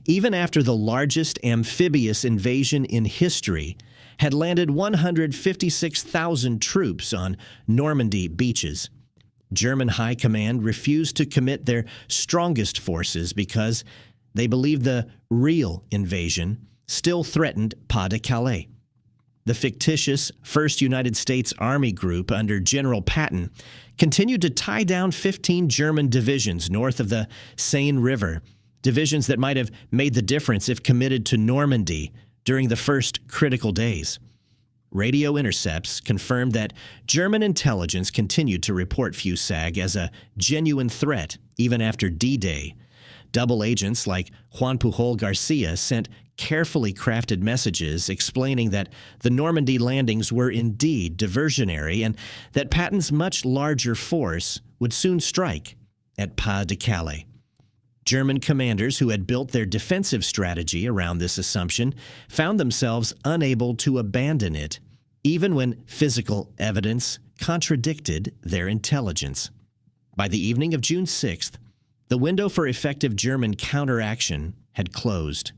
Even after the largest amphibious invasion in history had landed 156,000 troops on Normandy beaches, German high command refused to commit their strongest forces because they believed the real invasion still threatened Pas de Calais. The fictitious 1st United States Army Group under General Patton continued to tie down 15 German divisions north of the Seine River divisions that might have made the difference if committed to Normandy during the first critical days. Radio intercepts confirmed that German intelligence continued to report Fusag as a genuine threat even after D-Day. Double agents like Juan Pujol Garcia sent carefully crafted messages explaining that the Normandy landings were indeed diversionary and that Patton's much larger force would soon strike at Pas de Calais. German commanders who had built their defensive strategy around this assumption found themselves unable to abandon it, even when physical evidence contradicted their intelligence. By the evening of June 6th, the window for effective German counteraction had closed.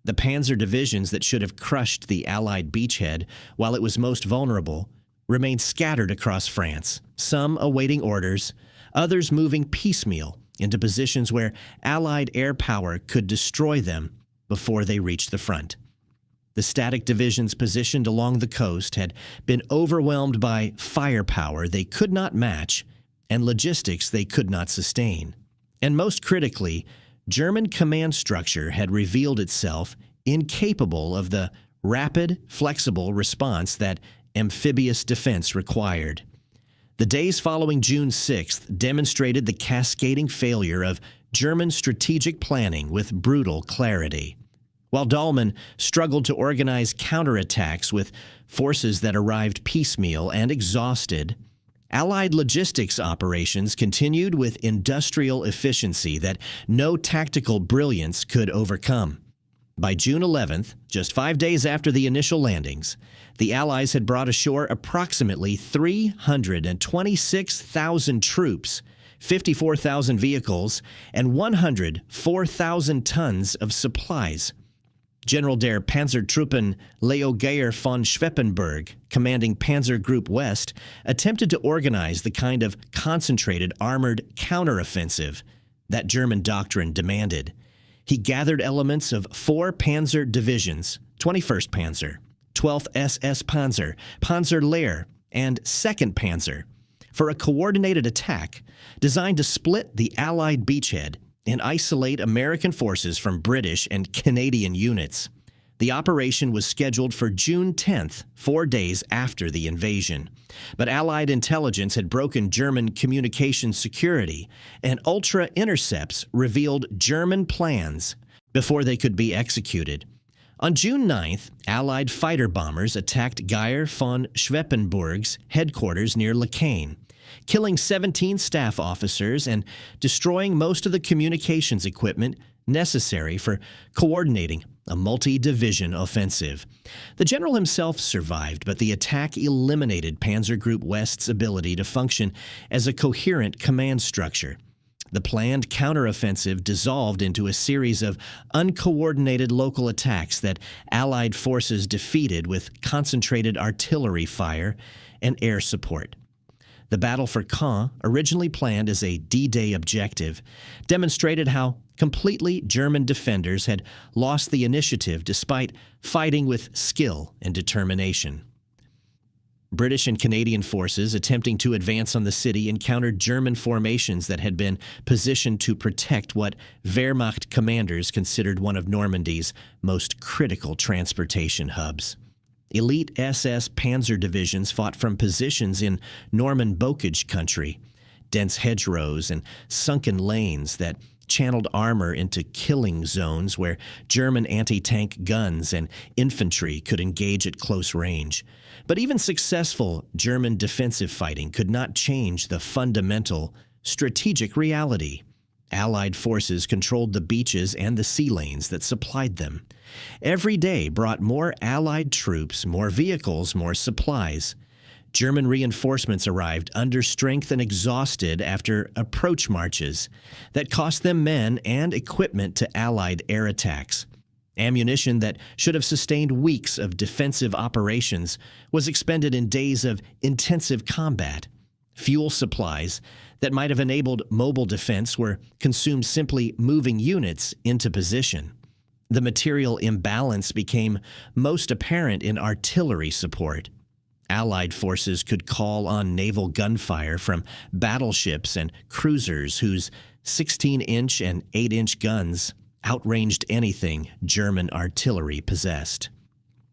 The panzer divisions that should have crushed the Allied beachhead while it was most vulnerable remained scattered across France, some awaiting orders, others moving piecemeal into positions where Allied air power could destroy them before they reached the front. The static divisions positioned along the coast had been overwhelmed by firepower they could not match and logistics they could not sustain. And most critically, German command structure had revealed itself incapable of the rapid, flexible response that amphibious defense required. The days following June 6th demonstrated the cascading failure of German strategic planning with brutal clarity. While Dahlmann struggled to organize counterattacks with forces that arrived piecemeal and exhausted, Allied logistics operations continued with industrial efficiency that no tactical brilliance could overcome. By June 11th, just 5 days after the initial landings, the Allies had brought ashore approximately 326,000 troops, 54,000 vehicles, and 104,000 tons of supplies. General der Panzertruppen Leo Geyer von Schweppenberg, commanding Panzer Group West, attempted to organize the kind of concentrated armored counteroffensive that German doctrine demanded. He gathered elements of 4 Panzer divisions, 21st Panzer, 12th SS Panzer, Panzer Lehr, and 2nd Panzer, for a coordinated attack designed to split the Allied beachhead and isolate American forces from British and Canadian units. The operation was scheduled for June 10th, 4 days after the invasion. But Allied intelligence had broken German communication security, and ultra intercepts revealed German plans before they could be executed. On June 9th, Allied fighter bombers attacked Geyer von Schweppenberg's headquarters near Lekain, killing 17 staff officers and destroying most of the communications equipment necessary for coordinating a multi-division offensive. The general himself survived, but the attack eliminated Panzer Group West's ability to function as a coherent command structure. The planned counteroffensive dissolved into a series of uncoordinated local attacks that Allied forces defeated with concentrated artillery fire and air support. The battle for Caen, originally planned as a D-Day objective, demonstrated how completely German defenders had lost the initiative despite fighting with skill and determination. British and Canadian forces attempting to advance on the city encountered German formations that had been positioned to protect what Wehrmacht commanders considered one of Normandy's most critical transportation hubs. Elite SS panzer divisions fought from positions in Norman bocage country, dense hedgerows and sunken lanes that channeled armor into killing zones where German anti-tank guns and infantry could engage at close range. But even successful German defensive fighting could not change the fundamental strategic reality. Allied forces controlled the beaches and the sea lanes that supplied them. Every day brought more Allied troops, more vehicles, more supplies. German reinforcements arrived under strength and exhausted after approach marches that cost them men and equipment to Allied air attacks. Ammunition that should have sustained weeks of defensive operations was expended in days of intensive combat. Fuel supplies that might have enabled mobile defense were consumed simply moving units into position. The material imbalance became most apparent in artillery support. Allied forces could call on naval gunfire from battleships and cruisers whose 16-inch and 8-inch guns outranged anything German artillery possessed.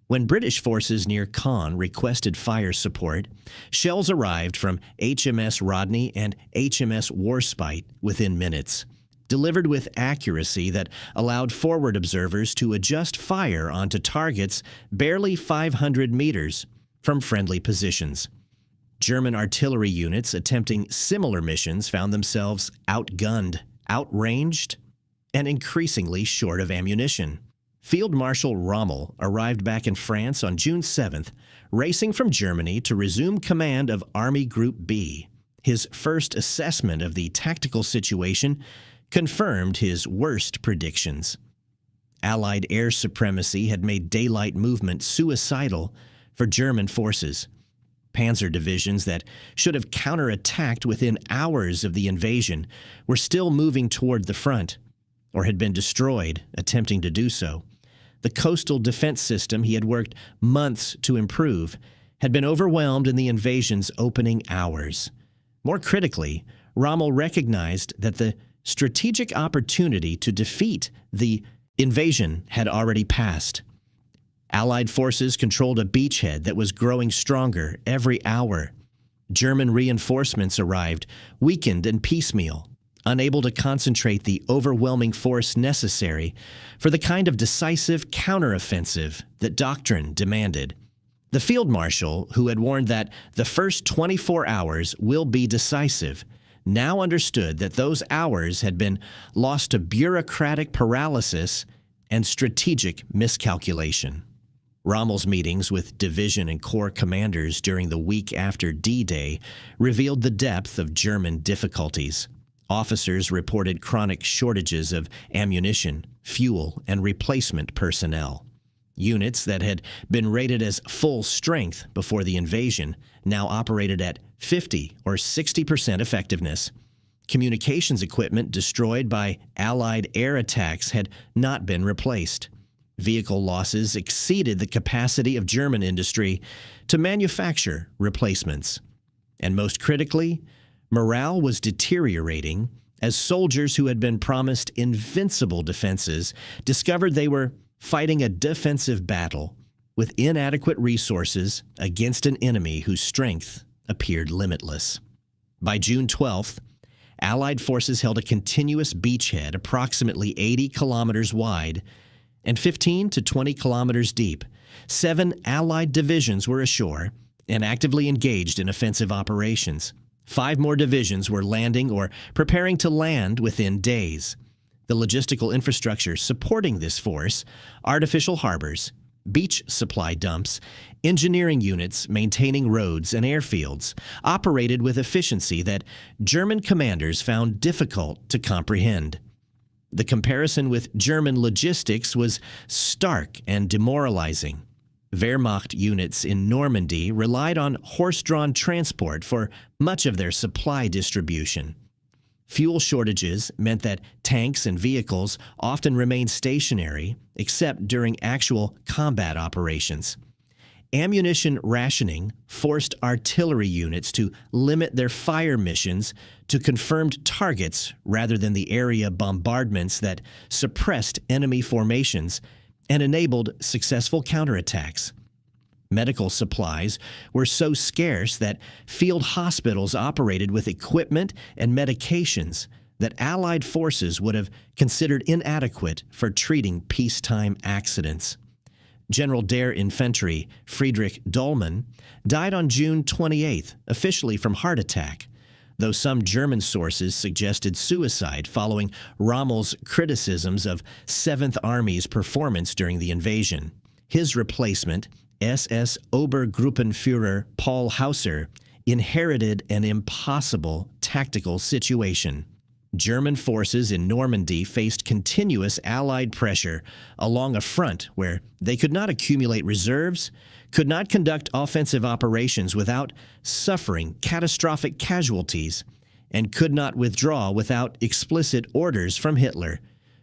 When British forces near Caen requested fire support, shells arrived from HMS Rodney and HMS Warspite within minutes, delivered with accuracy that allowed forward observers to adjust fire onto targets barely 500 meters from friendly positions. German artillery units attempting similar missions found themselves outgunned, outranged, and increasingly short of ammunition. Field Marshal Rommel arrived back in France on June 7th, racing from Germany to resume command of Army Group B. His first assessment of the tactical situation confirmed his worst predictions. Allied air supremacy had made daylight movement suicidal for German forces. Panzer divisions that should have counterattacked within hours of the invasion were still moving toward the front, or had been destroyed attempting to do so. The coastal defense system he had worked months to improve had been overwhelmed in the invasion's opening hours. More critically, Rommel recognized that the strategic opportunity to defeat the invasion had already passed. Allied forces controlled a beachhead that was growing stronger every hour. German reinforcements arrived, weakened and piecemeal, unable to concentrate the overwhelming force necessary for the kind of decisive counteroffensive that doctrine demanded. The field marshal, who had warned that the first 24 hours will be decisive, now understood that those hours had been lost to bureaucratic paralysis and strategic miscalculation. Rommel's meetings with division and corps commanders during the week after D-Day revealed the depth of German difficulties. Officers reported chronic shortages of ammunition, fuel, and replacement personnel. Units that had been rated as full strength before the invasion now operated at 50 or 60% effectiveness. Communications equipment destroyed by Allied air attacks had not been replaced. Vehicle losses exceeded the capacity of German industry to manufacture replacements. And most critically, morale was deteriorating as soldiers who had been promised invincible defenses discovered they were fighting a defensive battle with inadequate resources against an enemy whose strength appeared limitless. By June 12th, Allied forces held a continuous beachhead approximately 80 kilometers wide and 15 to 20 kilometers deep. 7 Allied divisions were ashore and actively engaged in offensive operations. 5 more divisions were landing or preparing to land within days. The logistical infrastructure supporting this force, artificial harbors, beach supply dumps, engineering units maintaining roads and airfields, operated with efficiency that German commanders found difficult to comprehend. The comparison with German logistics was stark and demoralizing. Wehrmacht units in Normandy relied on horse-drawn transport for much of their supply distribution. Fuel shortages meant that tanks and vehicles often remained stationary, except during actual combat operations. Ammunition rationing forced artillery units to limit their fire missions to confirmed targets rather than the area bombardments that suppressed enemy formations and enabled successful counterattacks. Medical supplies were so scarce that field hospitals operated with equipment and medications that Allied forces would have considered inadequate for treating peacetime accidents. General der Infanterie Friedrich Dollmann died on June 28th, officially from heart attack, though some German sources suggested suicide following Rommel's criticisms of 7th Army's performance during the invasion. His replacement, SS Obergruppenführer Paul Hauser, inherited an impossible tactical situation. German forces in Normandy faced continuous Allied pressure along a front where they could not accumulate reserves, could not conduct offensive operations without suffering catastrophic casualties, and could not withdraw without explicit orders from Hitler,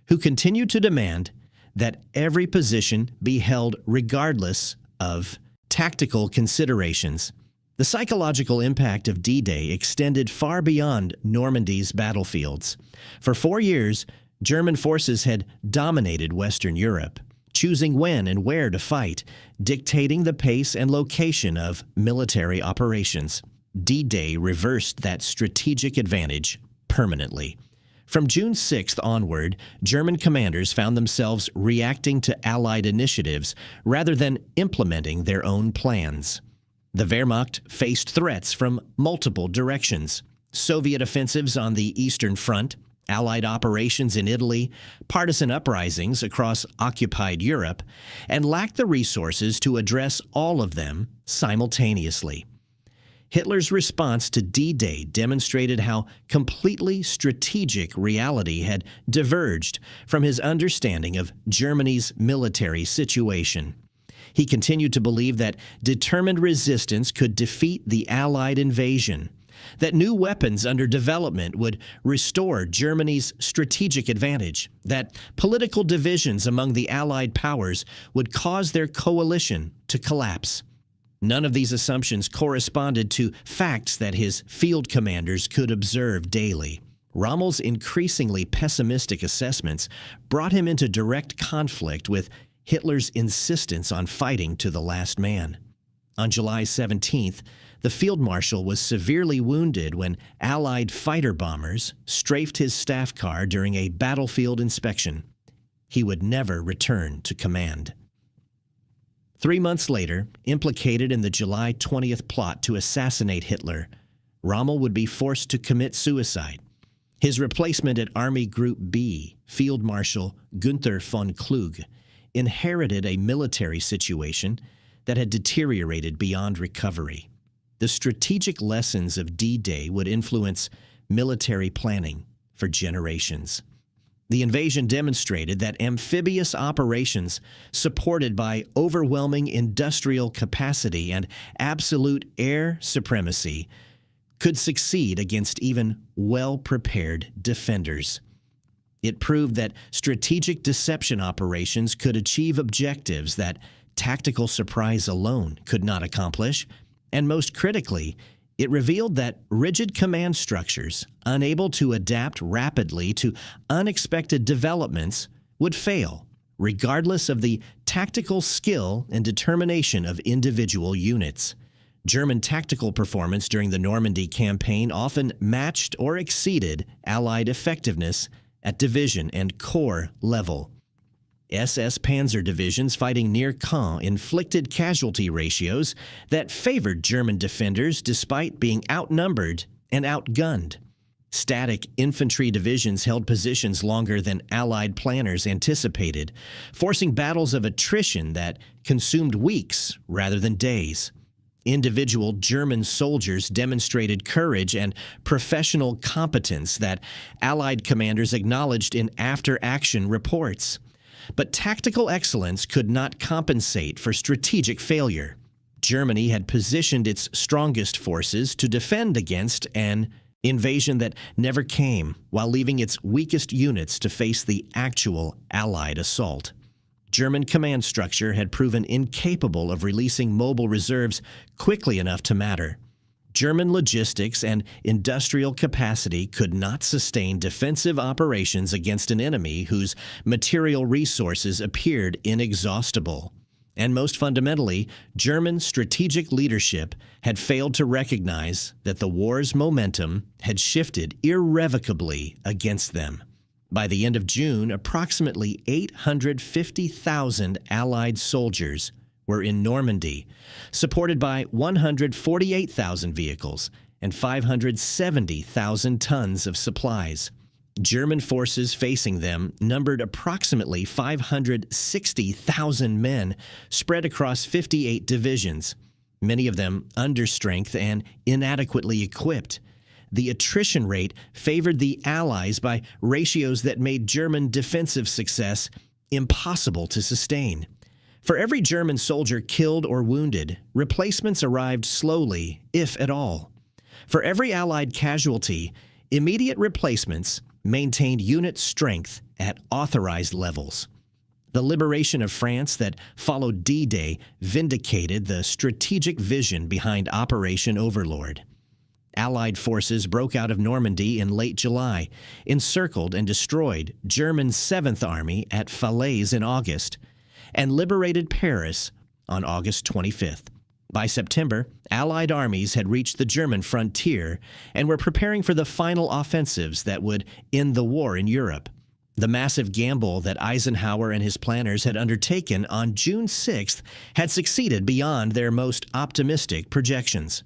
who continued to demand that every position be held regardless of Tactical considerations. The psychological impact of D-Day extended far beyond Normandy's battlefields. For 4 years, German forces had dominated Western Europe, choosing when and where to fight, dictating the pace and location of military operations. D-Day reversed that strategic advantage permanently. From June 6th onward, German commanders found themselves reacting to Allied initiatives rather than implementing their own plans. The Wehrmacht faced threats from multiple directions: Soviet offensives on the Eastern Front, Allied operations in Italy, partisan uprisings across occupied Europe, and lacked the resources to address all of them simultaneously. Hitler's response to D-Day demonstrated how completely strategic reality had diverged from his understanding of Germany's military situation. He continued to believe that determined resistance could defeat the Allied invasion, that new weapons under development would restore Germany's strategic advantage, that political divisions among the Allied powers would cause their coalition to collapse. None of these assumptions corresponded to facts that his field commanders could observe daily. Rommel's increasingly pessimistic assessments brought him into direct conflict with Hitler's insistence on fighting to the last man. On July 17th, the field marshal was severely wounded when Allied fighter bombers strafed his staff car during a battlefield inspection. He would never return to command. 3 months later, implicated in the July 20th plot to assassinate Hitler, Rommel would be forced to commit suicide. His replacement at Army Group B, Field Marshal Günther von Kluge, inherited a military situation that had deteriorated beyond recovery. The strategic lessons of D-Day would influence military planning for generations. The invasion demonstrated that amphibious operations supported by overwhelming industrial capacity and absolute air supremacy could succeed against even well-prepared defenders. It proved that strategic deception operations could achieve objectives that tactical surprise alone could not accomplish, and most critically, it revealed that rigid command structures, unable to adapt rapidly to unexpected developments, would fail, regardless of the tactical skill and determination of individual units. German tactical performance during the Normandy campaign often matched or exceeded Allied effectiveness at division and corps level. SS Panzer divisions fighting near Caen inflicted casualty ratios that favored German defenders despite being outnumbered and outgunned. Static infantry divisions held positions longer than Allied planners anticipated, forcing battles of attrition that consumed weeks rather than days. Individual German soldiers demonstrated courage and professional competence that Allied commanders acknowledged in after-action reports. But tactical excellence could not compensate for strategic failure. Germany had positioned its strongest forces to defend against an invasion that never came, while leaving its weakest units to face the actual Allied assault. German command structure had proven incapable of releasing mobile reserves quickly enough to matter. German logistics and industrial capacity could not sustain defensive operations against an enemy whose material resources appeared inexhaustible. And most fundamentally, German strategic leadership had failed to recognize that the war's momentum had shifted irrevocably against them. By the end of June, approximately 850,000 Allied soldiers were in Normandy, supported by 148,000 vehicles and 570,000 tons of supplies. German forces facing them numbered approximately 560,000 men spread across 58 divisions, many of them understrength and inadequately equipped. The attrition rate favored the Allies by ratios that made German defensive success impossible to sustain. For every German soldier killed or wounded, replacements arrived slowly, if at all. For every Allied casualty, immediate replacements maintained unit strength at authorized levels. The liberation of France that followed D-Day vindicated the strategic vision behind Operation Overlord. Allied forces broke out of Normandy in late July, encircled and destroyed German 7th Army at Falaise in August, and liberated Paris on August 25th. By September, Allied armies had reached the German frontier and were preparing for the final offensives that would end the war in Europe. The massive gamble that Eisenhower and his planners had undertaken on June 6th had succeeded beyond their most optimistic projections.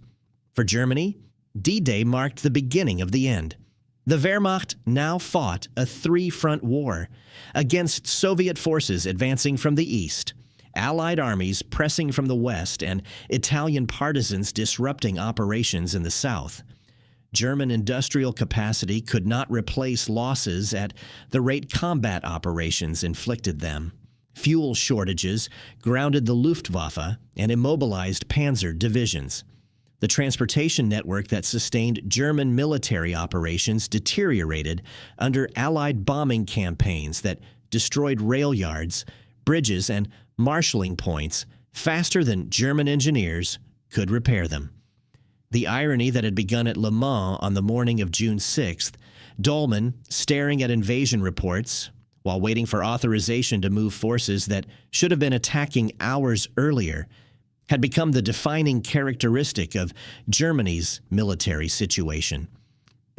For Germany, D-Day marked the beginning of the end. The Wehrmacht now fought a three-front war against Soviet forces advancing from the east, Allied armies pressing from the west, and Italian partisans disrupting operations in the south. German industrial capacity could not replace losses at the rate combat operations inflicted them. Fuel shortages grounded the Luftwaffe and immobilized panzer divisions. The transportation network that sustained German military operations deteriorated under Allied bombing campaigns that destroyed rail yards, bridges, and marshalling points faster than German engineers could repair them. The irony that had begun at Le Mans on the morning of June 6th, Dolman staring at invasion reports while waiting for authorization to move forces that should have been attacking hours earlier, had become the defining characteristic of Germany's military situation.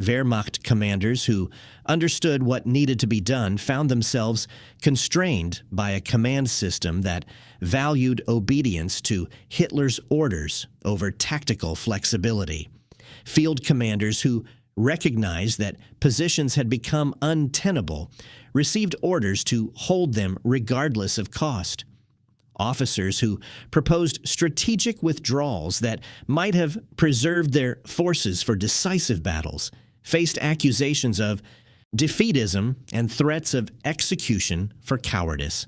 Wehrmacht commanders who understood what needed to be done found themselves constrained by a command system that valued obedience to Hitler's orders over tactical flexibility. Field commanders who recognized that positions had become untenable received orders to hold them regardless of cost. Officers who proposed strategic withdrawals that might have preserved their forces for decisive battles faced accusations of defeatism and threats of execution for cowardice.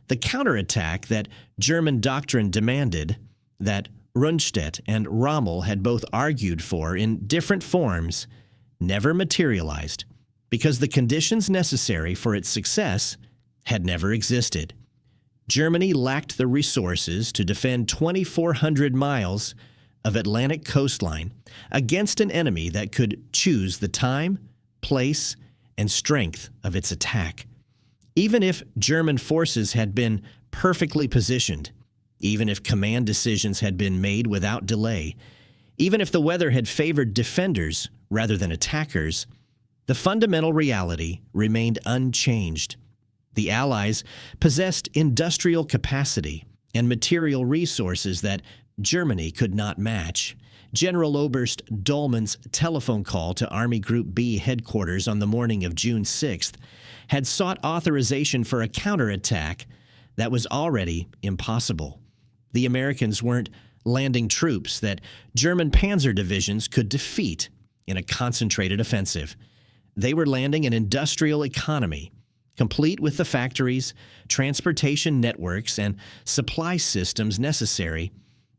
The counterattack that German doctrine demanded, that Rundstedt and Rommel had both argued for in different forms, never materialized because the conditions necessary for its success had never existed. Germany lacked the resources to defend 2,400 miles of Atlantic coastline against an enemy that could choose the time, place, and strength of its attack. Even if German forces had been perfectly positioned, even if command decisions had been made without delay, even if the weather had favored defenders rather than attackers, the fundamental reality remained unchanged. The Allies possessed industrial capacity and material resources that Germany could not match. General Oberst Dolman's telephone call to Army Group B headquarters on the morning of June 6th had sought authorization for a counterattack that was already impossible. The Americans weren't landing troops that German panzer divisions could defeat in a concentrated offensive. They were landing an industrial economy, complete with the factories, transportation networks, and supply systems necessary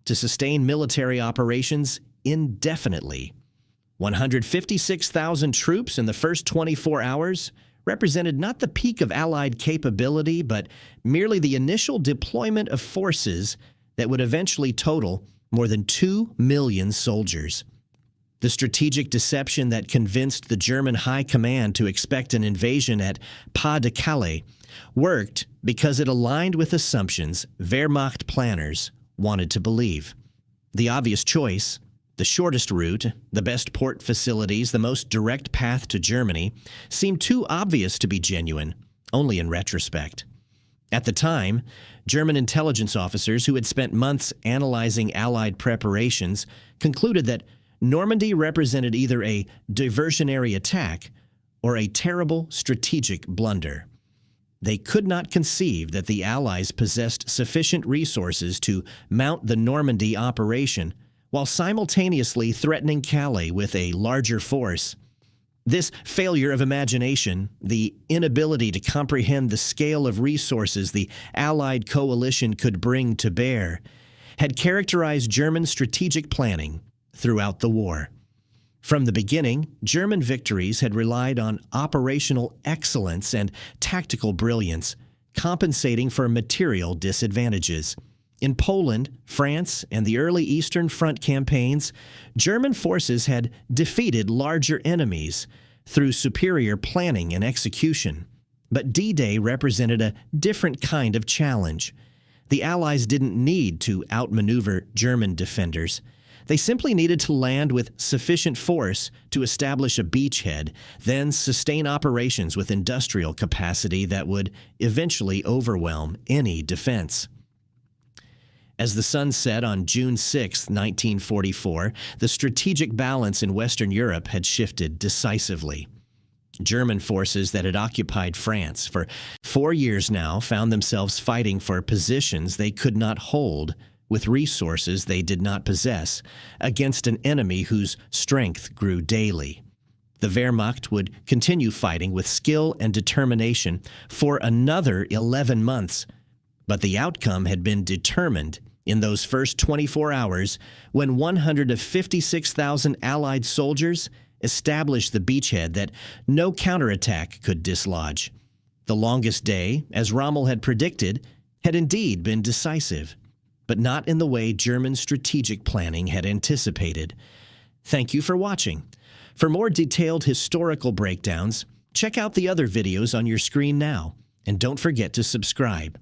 to sustain military operations indefinitely. 156,000 troops in the first 24 hours represented not the peak of Allied capability, but merely the initial deployment of forces that would eventually total more than 2 million soldiers. The strategic deception that convinced the German high command to expect an invasion at Pas de Calais worked because it aligned with assumptions Wehrmacht planners wanted to believe. The obvious choice, the shortest route, the best port facilities, the most direct path to Germany, seemed too obvious to be genuine, only in retrospect. At the time, German intelligence officers who had spent months analyzing Allied preparations concluded that Normandy represented either a diversionary attack or a terrible strategic blunder. They could not conceive that the Allies possessed sufficient resources to mount the Normandy operation while simultaneously threatening Calais with a larger force. This failure of imagination, the inability to comprehend the scale of resources the Allied coalition could bring to bear, had characterized German strategic planning throughout the war. From the beginning, German victories had relied on operational excellence and tactical brilliance, compensating for material disadvantages. In Poland, France, and the early Eastern Front campaigns, German forces had defeated larger enemies through superior planning and execution. But D-Day represented a different kind of challenge. The Allies didn't need to outmaneuver German defenders. They simply needed to land with sufficient force to establish a beachhead, then sustain operations with industrial capacity that would eventually overwhelm any defense. As the sun set on June 6, 1944, the strategic balance in Western Europe had shifted decisively. German forces that had occupied France for 4 years now found themselves fighting for positions they could not hold with resources they did not possess against an enemy whose strength grew daily. The Wehrmacht would continue fighting with skill and determination for another 11 months, but the outcome had been determined in those first 24 hours when 156,000 Allied soldiers established the beachhead that no counterattack could dislodge. The longest day, as Rommel had predicted, had indeed been decisive, but not in the way German strategic planning had anticipated. Thank you for watching. For more detailed historical breakdowns, check out the other videos on your screen now, and don't forget to subscribe.